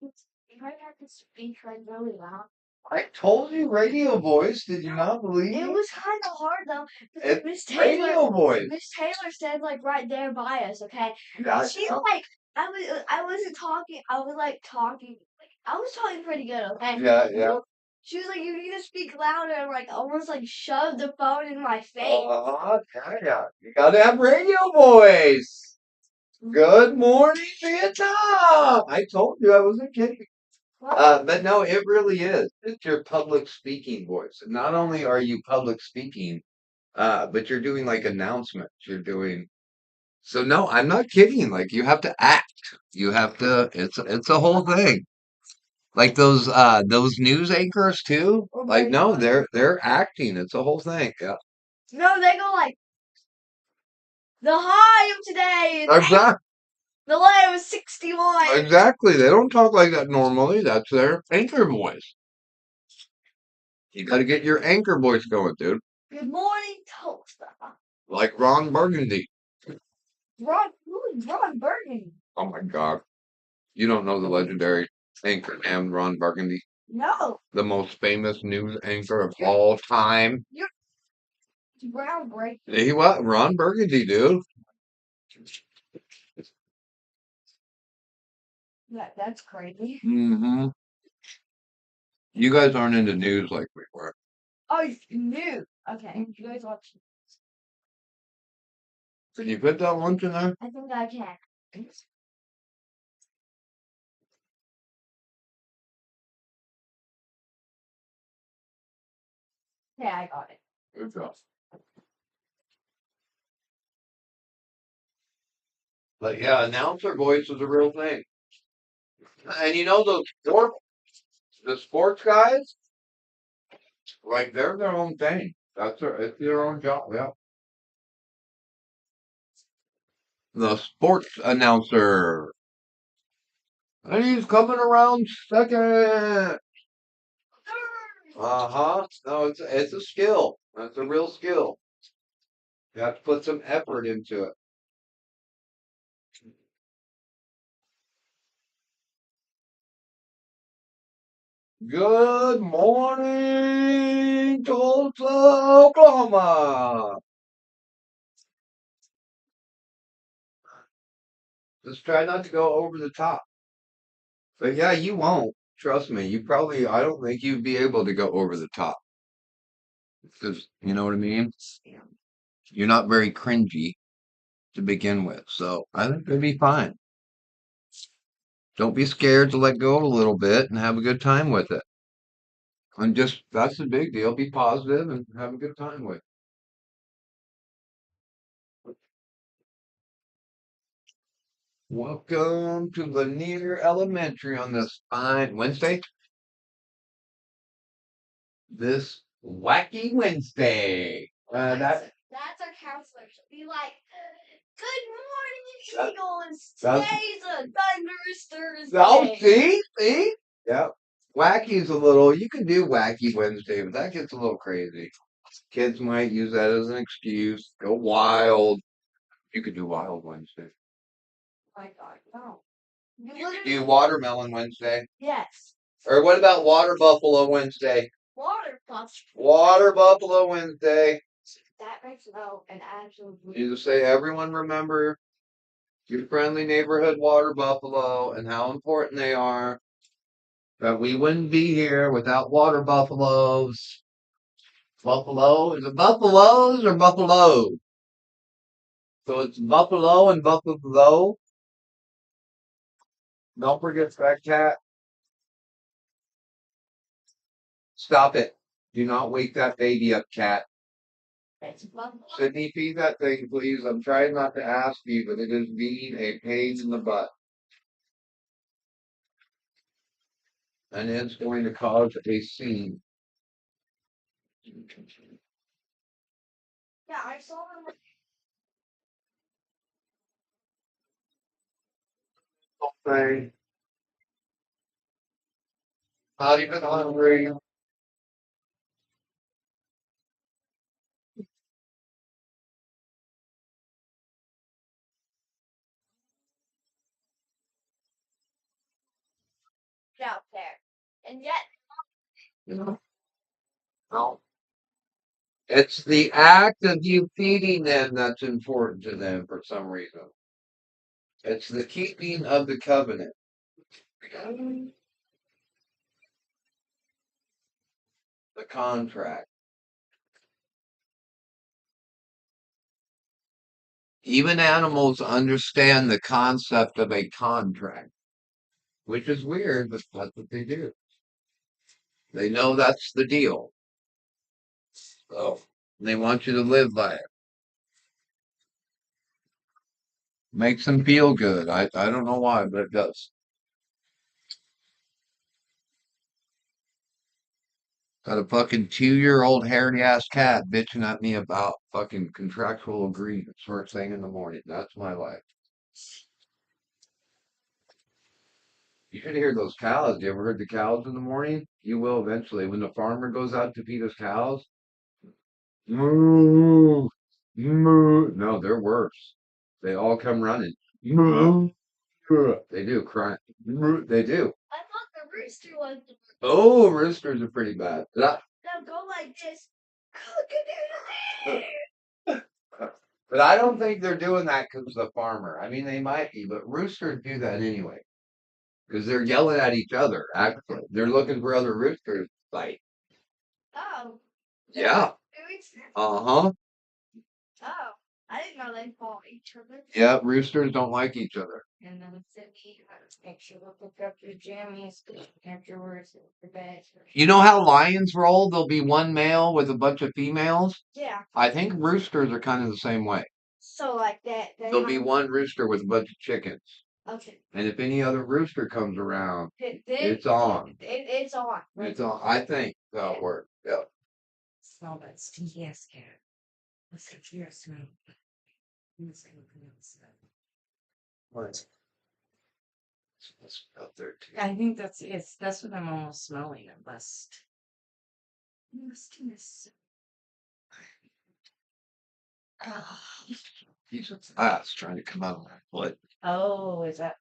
You might have to speak like really loud. I told you radio voice. Did you not believe It me? was kind of hard though, because It's Miss Taylor, radio voice. Miss Taylor said like right there by us, okay? Yeah, She's like, I wasn't talking. I was like talking, like I was talking pretty good, okay? yeah. She was like, you need to speak louder, and like almost like shoved the phone in my face. Yeah. You gotta have radio voice. Good morning, Vietnam. I told you I wasn't kidding. But no, it really is. It's your public speaking voice. Not only are you public speaking, but you're doing like announcements. You're doing so. No, I'm not kidding. Like you have to act. You have to. It's a whole thing. Like those news anchors too. Oh Like my no, God. they're acting. It's a whole thing. Yeah. No, they go like the high of today is Exactly. the low is 61. Exactly. They don't talk like that normally. That's their anchor voice. You got to get your anchor voice going, dude. Good morning, Tulsa. Like Ron Burgundy. Who is Ron Burgundy? Oh my God. You don't know the legendary anchor man Ron Burgundy, No, the most famous news anchor of all time. you're groundbreaking. He what? Ron Burgundy, dude. That's crazy. Hmm. You guys aren't into news like we were. Oh, it's new. Okay, you guys watch. Can you put that lunch in there? I think I can. Okay, I got it. Good job. But yeah, announcer voice is a real thing. And you know the sports guys, like they're their own thing. It's their own job. Yeah. The sports announcer. And he's coming around second. Uh-huh. No, it's a skill. That's a real skill. You have to put some effort into it. Good morning, Tulsa, Oklahoma. Just try not to go over the top. But yeah, you won't. Trust me. I don't think you'd be able to go over the top. Because, you know what I mean? You're not very cringy. to begin with. So I think it'll be fine. Don't be scared to let go a little bit and have a good time with it. And just, that's the big deal. Be positive and have a good time with it. Welcome to Lanier Elementary on this fine Wednesday. This wacky Wednesday. That's our counselor. She'll be like, "Good morning, Eagles. that's- Today's a thunderous Thursday." Oh, see? Yep. Wacky's a little, you can do wacky Wednesday, but that gets a little crazy. Kids might use that as an excuse. Go wild. You could do wild Wednesday. My God, no. You You could literally, do watermelon Wednesday. yes. Or what about water buffalo Wednesday? Water puff. Water buffalo Wednesday. That makes an absolute. You just say, everyone remember your friendly neighborhood water buffalo and how important they are. That we wouldn't be here without water buffaloes. Buffalo? Is it buffaloes or buffalo? So it's buffalo and buffalo. Don't forget that cat. Stop it. Do not wake that baby up, cat. It's buffalo. Sydney, feed that thing, please. I'm trying not to ask you, but it is being a pain in the butt. And it's going to cause a scene. Yeah, I saw them. Thing. Not even hungry. Out there. And yet, No. It's the act of you feeding them that's important to them for some reason. It's the keeping of the covenant. The contract. Even animals understand the concept of a contract, which is weird, but that's what they do. They know that's the deal. So they want you to live by it. Makes them feel good. I don't know why, but it does. Got a fucking 2-year-old hairy ass cat bitching at me about fucking contractual agreements first thing in the morning. That's my life. You should hear those cows. You ever heard the cows in the morning? You will eventually. When the farmer goes out to feed his cows, moo, moo. No, they're worse. They all come running. Moo. They do cry. Moo. They do. I thought the rooster was. Oh, roosters are pretty bad. They'll go like this. But I don't think they're doing that because of the farmer. I mean, they might be, but roosters do that anyway. Because they're yelling at each other, actually. They're looking for other roosters to fight. Oh. Yeah. Uh-huh. Oh. I didn't know they fought each other. Yeah, roosters don't like each other. And then Sydney, make sure to pick up your jammies afterwards your bed. You know how lions roll? There'll be one male with a bunch of females. Yeah. I think roosters are kind of the same way. So like that. There'll be one rooster with a bunch of chickens. Okay. And if any other rooster comes around, It's on. It's on. Right? It's on. I think that'll work. Yeah. Smell that stinky ass cat. What's the fear smell? What? It's out there too. I think that's what I'm almost smelling at best. Mustiness. Oh. He's ass trying to come out of my foot. Oh, is that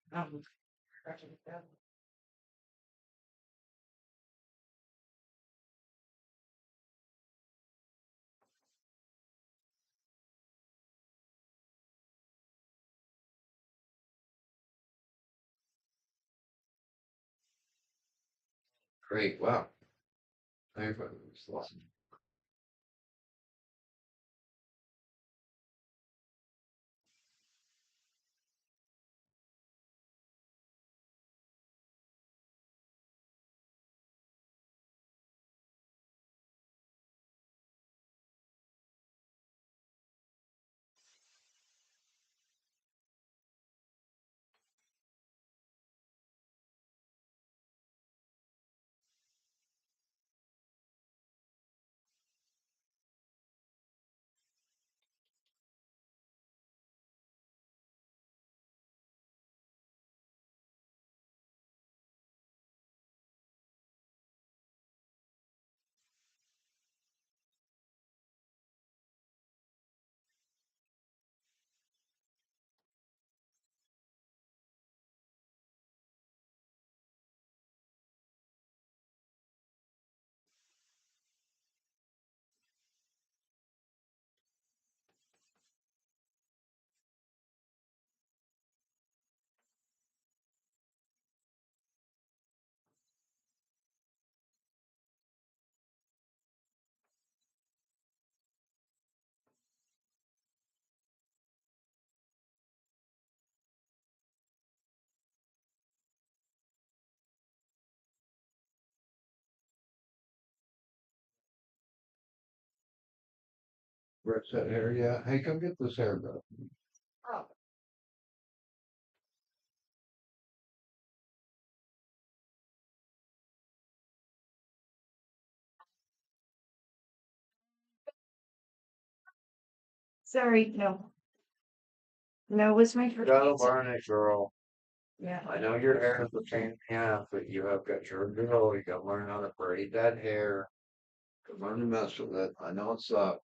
Great. Wow. Everybody was awesome. Brush that hair, yeah. Hey, come get this hair, bro. Oh, sorry, no. No, it was my first Gotta answer. learn it, girl. Yeah. I know your hair is a pain in the ass, but you have got your girl. You gotta learn how to braid that hair. You learn to mess with it. I know it sucks.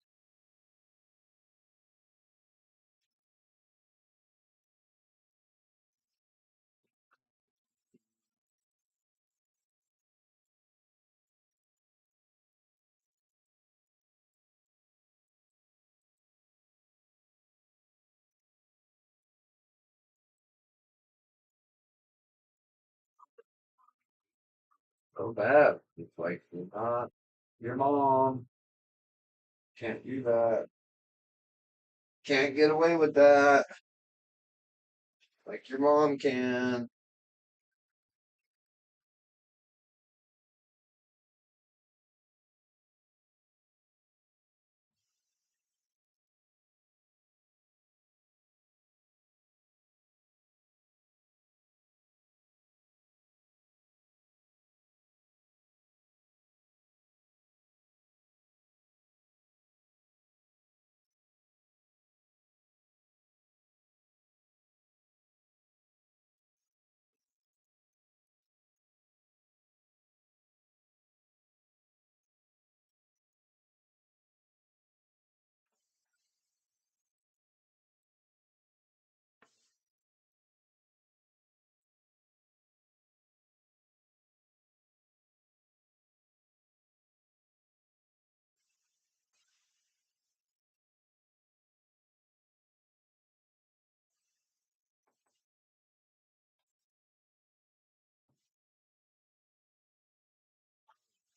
So bad. It's like you're not your mom. Can't do that. Can't get away with that. Like your mom can.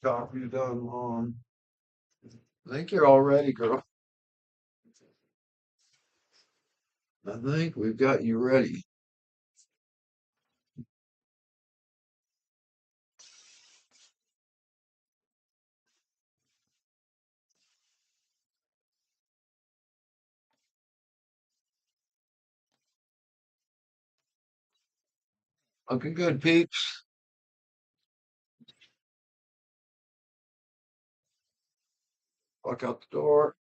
Talk you done, mom. I think you're all ready, girl. I think we've got you ready. Looking good, peeps. Walk out the door.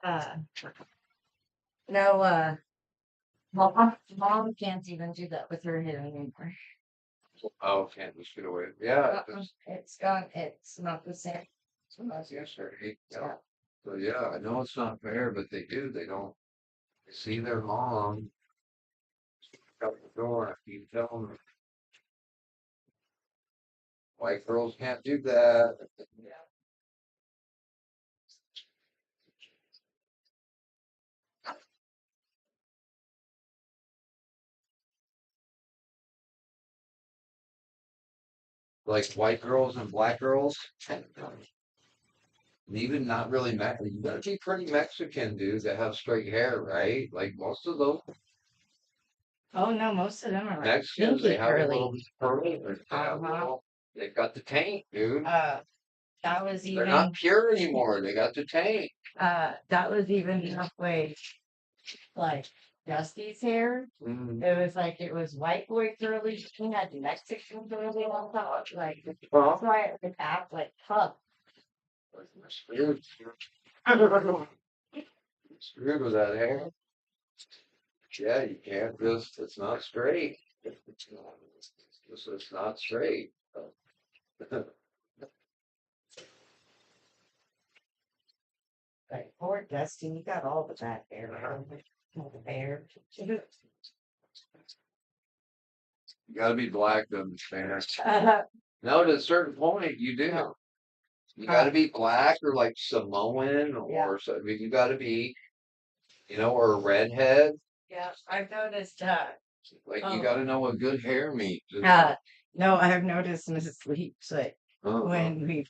Uh, no, mom can't even do that with her hair anymore. Oh, can't just get away. Yeah, just It's gone. It's not the same. sometimes yesterday. Yeah. So yeah, I know it's not fair, but they do. They don't see their mom out the door. You tell them white girls can't do that. Like white girls and black girls. And even not really Mexican. You gotta be pretty Mexican, dude, to have straight hair, right? Like most of those Oh no, most of them are like Mexicans, pinky they have a curly. little curly. Or they have a Uh-huh. little, They've got the taint, dude. That was They're not even pure anymore. They got the taint. that was even halfway like Dusty's hair. Mm. It was like it was white boy curly. He had Mexican curly on top. Like that's Huh? why it would act like puff. It's weird. It's weird with that hair. Yeah, you can't just, it's not straight. It's not straight. Like poor Dusty, he got all the bad hair. The hair. You gotta be black to understand. No, to a certain point, you do. No. You gotta be black or like Samoan Yeah. or so. I mean, you gotta be, or a redhead. Yeah, I've noticed. Like you Oh. gotta know what good hair means. No, I've noticed Mrs. Sleeps like Uh-huh. when we,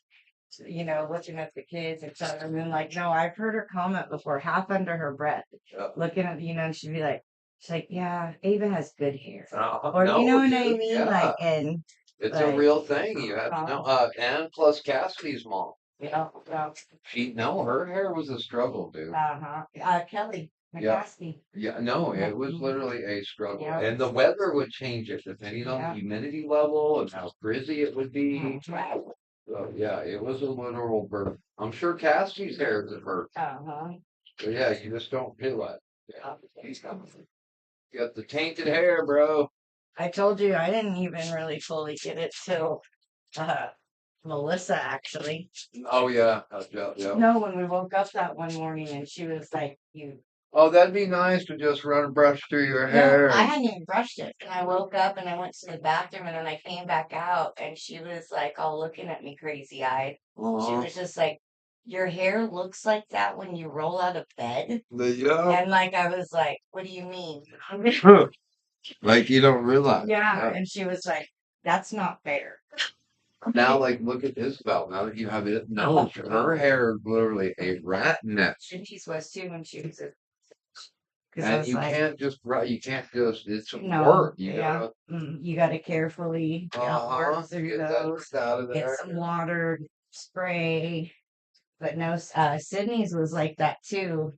looking at the kids and stuff, and then like, no, I've heard her comment before, half under her breath, Yeah. looking at, and she'd be like, she's like, yeah, Ava has good hair, Uh, or no, you know what I dude, mean, yeah. like, and It's a like, real thing. You have to know. And plus Cassidy's mom. yeah, Her hair was a struggle, dude. Kelly Yeah. McCaskey. Yeah, no, it was Mhm. literally a struggle. Yeah. And the weather would change it depending on Yeah. the humidity level and how frizzy it would be. Mhm. So, yeah, it was a literal birth. I'm sure Cassidy's hair is a birth. But yeah, you just don't feel it. Yeah. You got the tainted hair, bro. I told you I didn't even really fully get it till Melissa actually. Oh yeah, yeah. No, when we woke up that one morning and she was like, "You." Oh, that'd be nice to just run a brush through your No, hair. I hadn't even brushed it. And I woke up and I went to the bathroom and then I came back out and she was like all looking at me crazy eyed. She was just like, "Your hair looks like that when you roll out of bed." Yeah. And like I was like, "What do you mean?" Like you don't realize. Yeah. And she was like, "That's not fair." Now, like, look at Isabel. Now that you have it, no, her hair is literally a rat nest. Cindy's was too when she was a. I And was you like, can't just, you can't just, it's some no, work. You yeah, you got to carefully work through get that those. out of Get there. some water, spray. But no, Sydney's was like that too.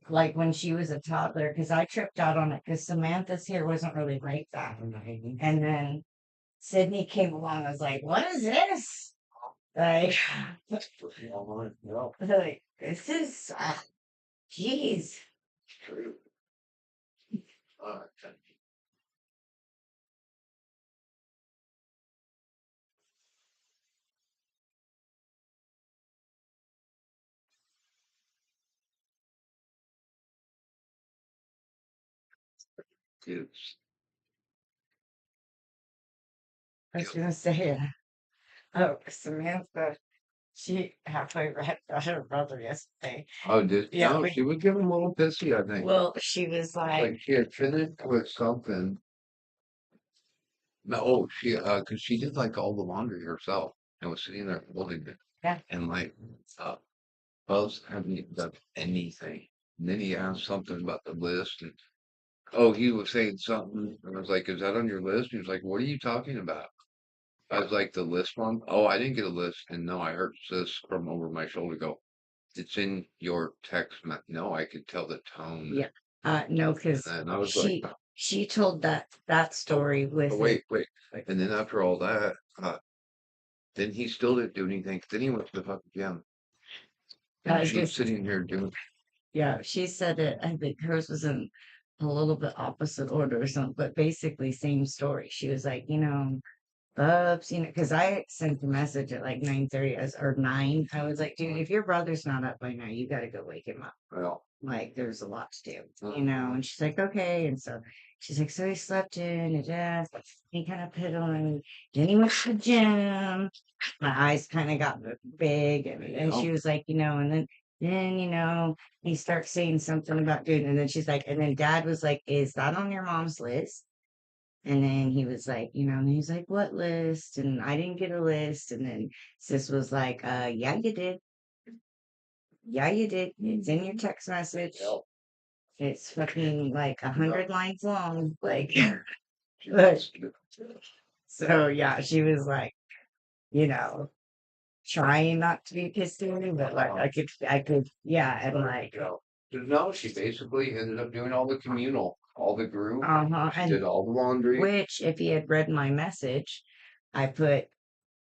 Like when she was a toddler, because I tripped out on it because Samantha's hair wasn't really like that. And then Sydney came along. I was like, "What is this?" Like, like this is, jeez. True. It's, I was gonna say, Samantha, she halfway read about her brother yesterday. Yeah, no, she was getting a little pissy, I think. Well, she was Like she had finished with something. No, cause she did like all the laundry herself and was sitting there holding it. Yeah. And like, Buzz hadn't done anything. And then he asked something about the list and, he was saying something. And I was like, is that on your list? He was like, what are you talking about? I was like, the list one? Oh, I didn't get a list. And no, I heard this from over my shoulder go, it's in your text. No, I could tell the tone. Yeah. No, because And I was like, she told that story with oh, wait. And then after all that, then he still didn't do anything. Then he went to the fucking gym. And she's sitting here doing. Yeah, she said it. I think hers was in a little bit opposite order or something, but basically same story. She was like, Bubs, because I sent the message at like 9:30 or 9. I was like, dude, if your brother's not up by now, you got to go wake him up. Well, Like, there's a lot to do, And she's like, okay. And so she's like, so he slept in, and he kind of piddling. Then he went to the gym. My eyes kind of got big, and she was like, and then he starts saying something about dude, and then she's like, and then Dad was like, is that on your mom's list? And then he was like, and he's like, what list? And I didn't get a list. And then sis was like, yeah, you did. Yeah, you did. It's in your text message. It's fucking like 100 lines long. Like, but So yeah, she was like, you know, trying not to be pissed at me, but like I could, yeah, and like, No, she basically ended up doing all the communal, all the group. She and did all the laundry. which, if he had read my message, I put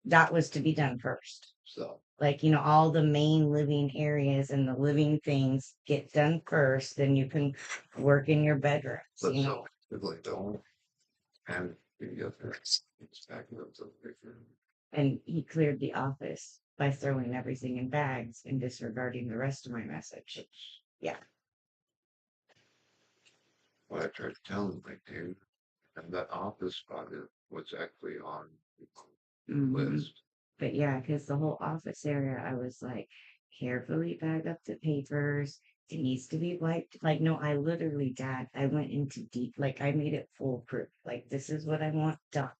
that was to be done first. So, Like, all the main living areas and the living things get done first, then you can work in your bedrooms, but so basically don't. And you get there. It's backing up to the picture. And he cleared the office by throwing everything in bags and disregarding the rest of my message. Yeah. What I tried to tell him, like, dude, and that office spot is what's actually on the Mhm. list. But yeah, because the whole office area, I was like, carefully bag up the papers. It needs to be wiped. Like, no, I literally, Dad, I went into deep, like, I made it foolproof. Like, this is what I want done.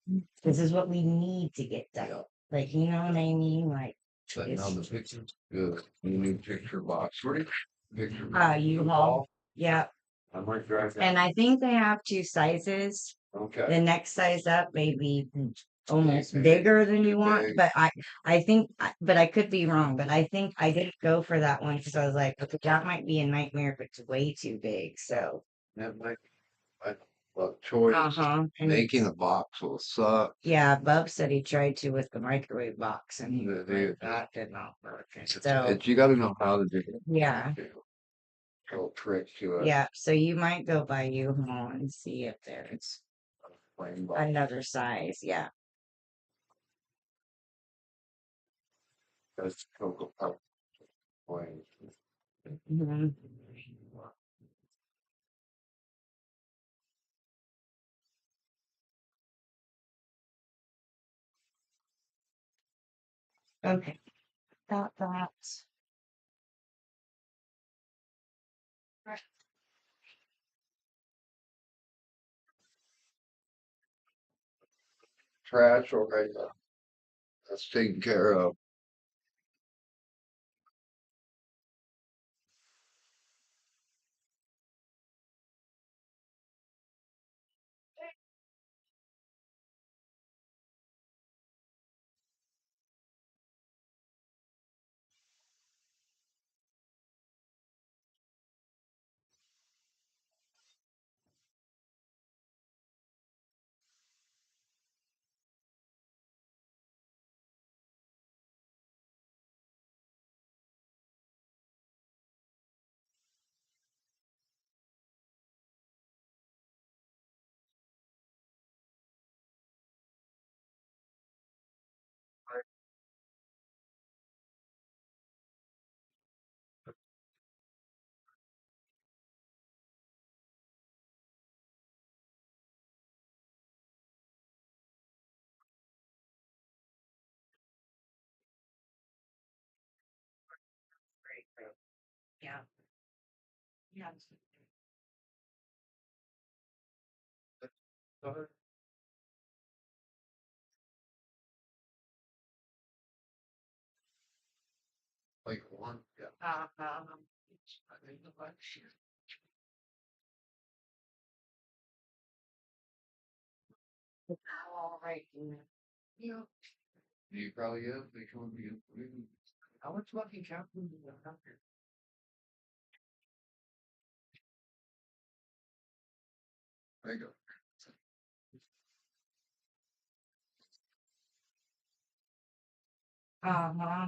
This is what we need to get done. Yeah. Like, you know what I mean? Like, But now the picture's good. You need picture box. Where did picture U-Haul. Yeah. I might drive down. And I think they have two sizes. Okay. The next size up may be almost Big, bigger than you want, big. but I think, but I could be wrong, but I think I didn't go for that one because I was like, okay, that might be a nightmare if it's way too big. So, That might, well, choice. and Making a box will suck. yeah, Bub said he tried to with the microwave box and he was They- like, that did not work. It's, you got to know how to do it. Yeah. Little trick to it. Yeah, so you might go by U-Haul and see if there's Plain box. another size. Yeah. That's Cocoa Puff. Plain. Mhm. Okay. Got that. Trash or right now. That's taken care of. Yeah. Yeah. Like one. Yeah. I think the last year. All right. Yeah. You probably have. They come be. How much fucking capital do you have here? There you go. Uh-huh.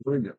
Where we go?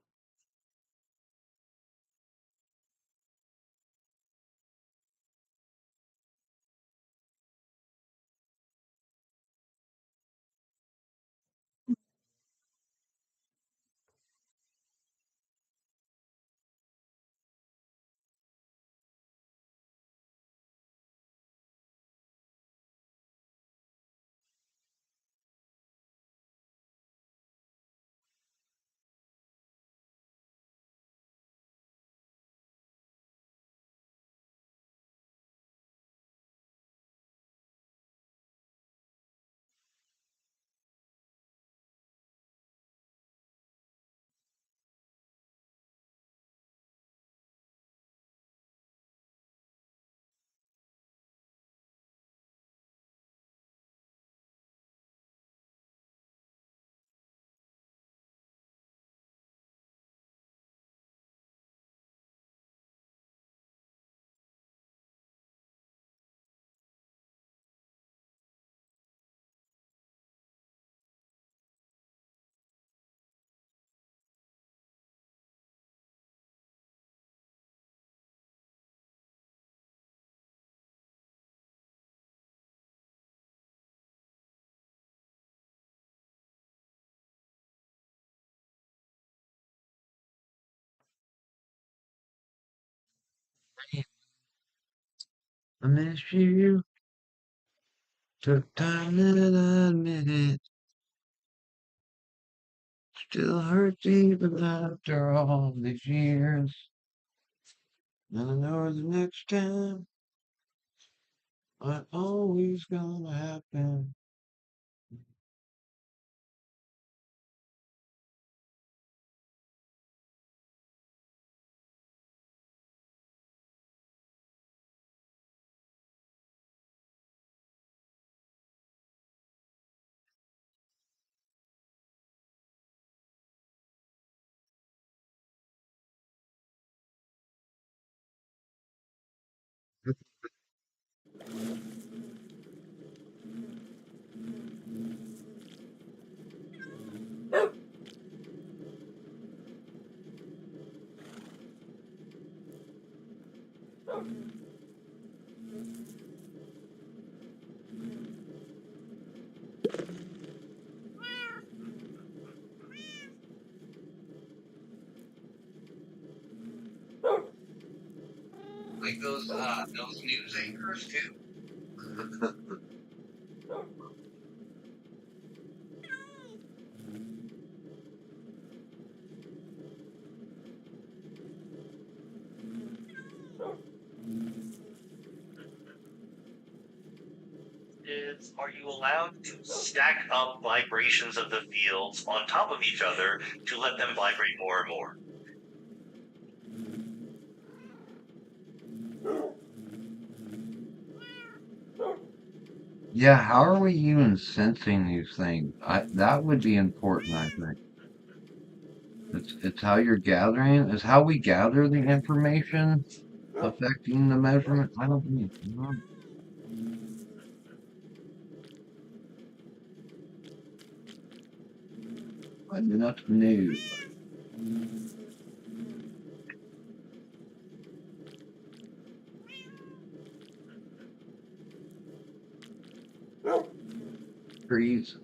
I miss you. Took time to admit it. Still hurts even after all these years. And I know the next time I always gonna happen. Like those news anchors too. Is are you allowed to stack up vibrations of the fields on top of each other to let them vibrate more and more? Yeah, how are we even sensing these things? That would be important, I think. It's how you're gathering, it's how we gather the information affecting the measurement. I don't know. I do not know. Trees.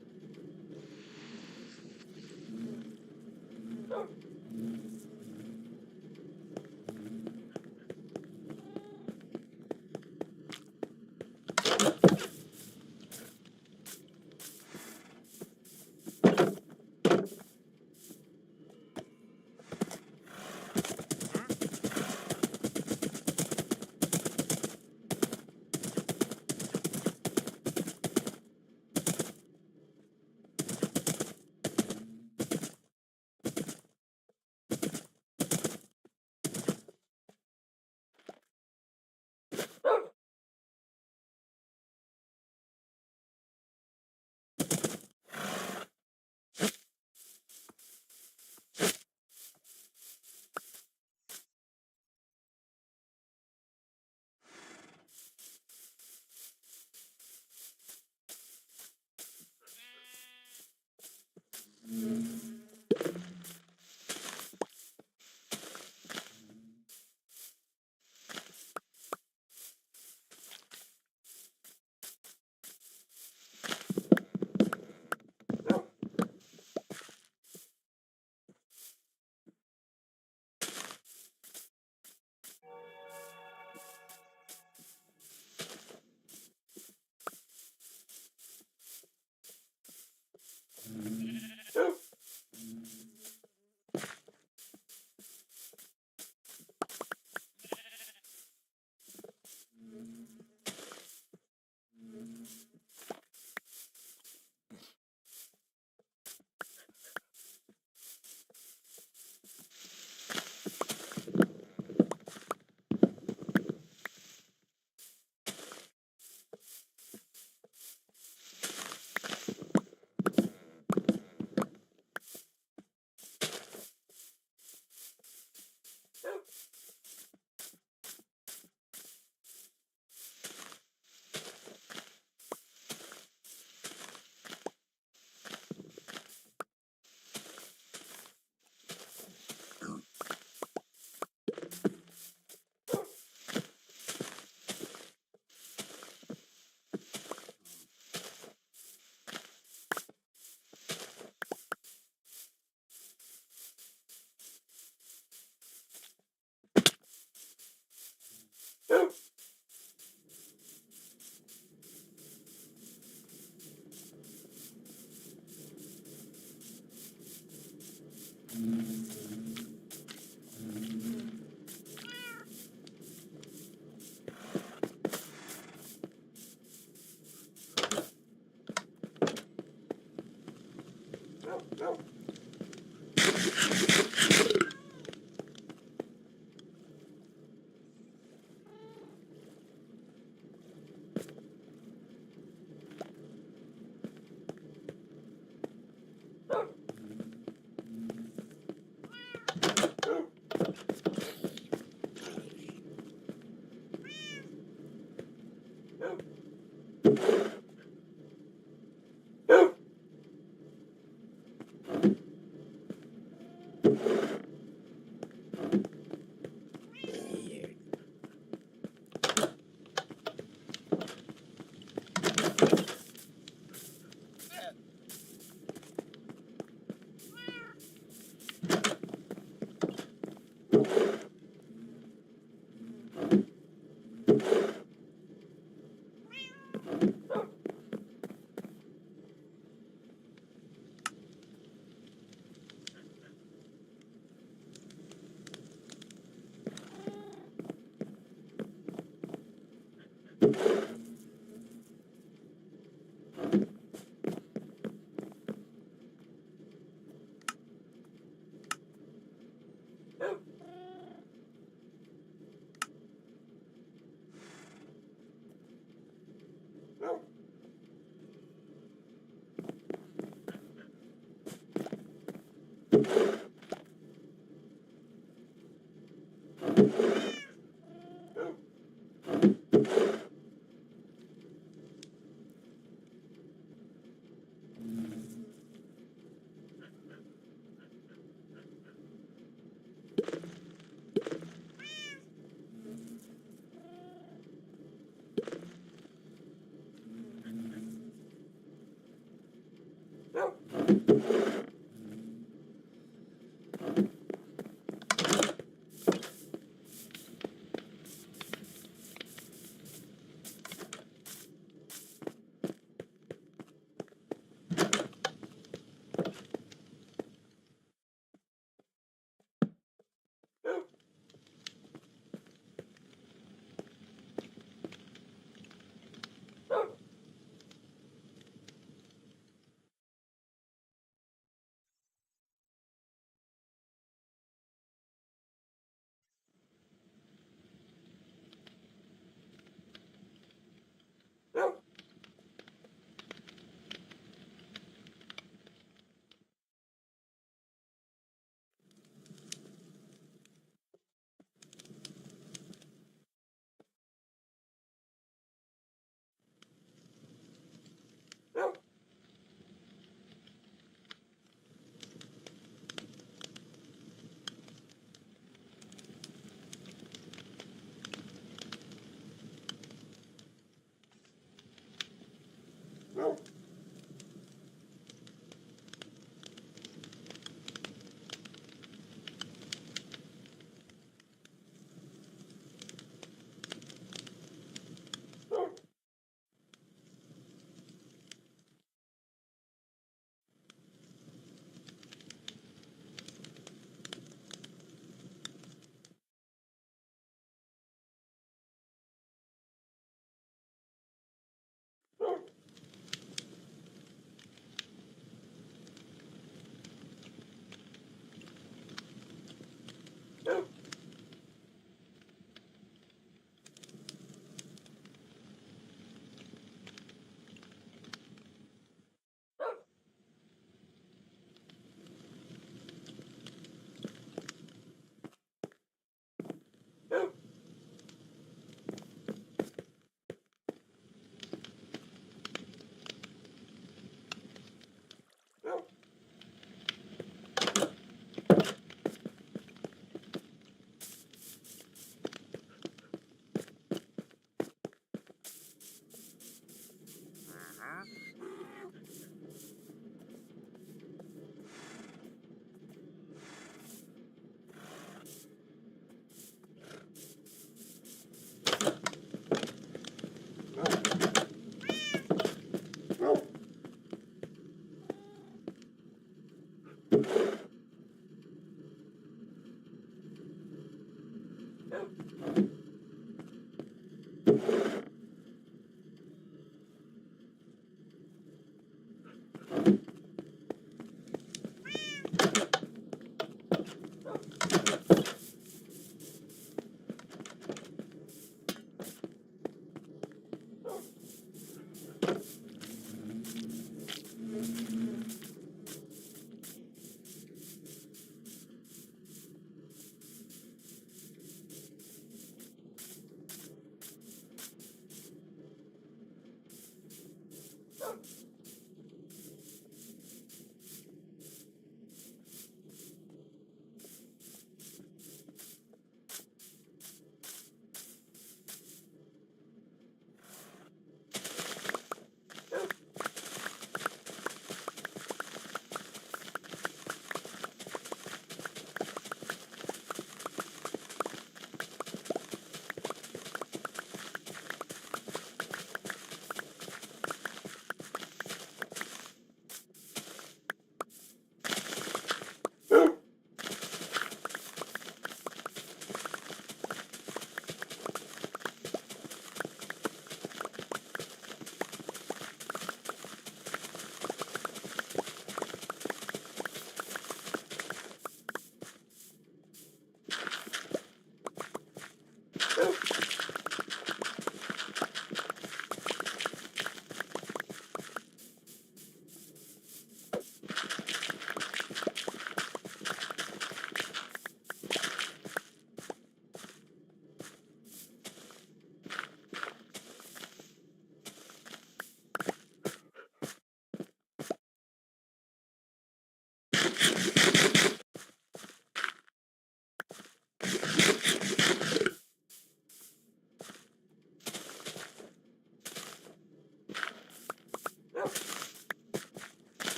No.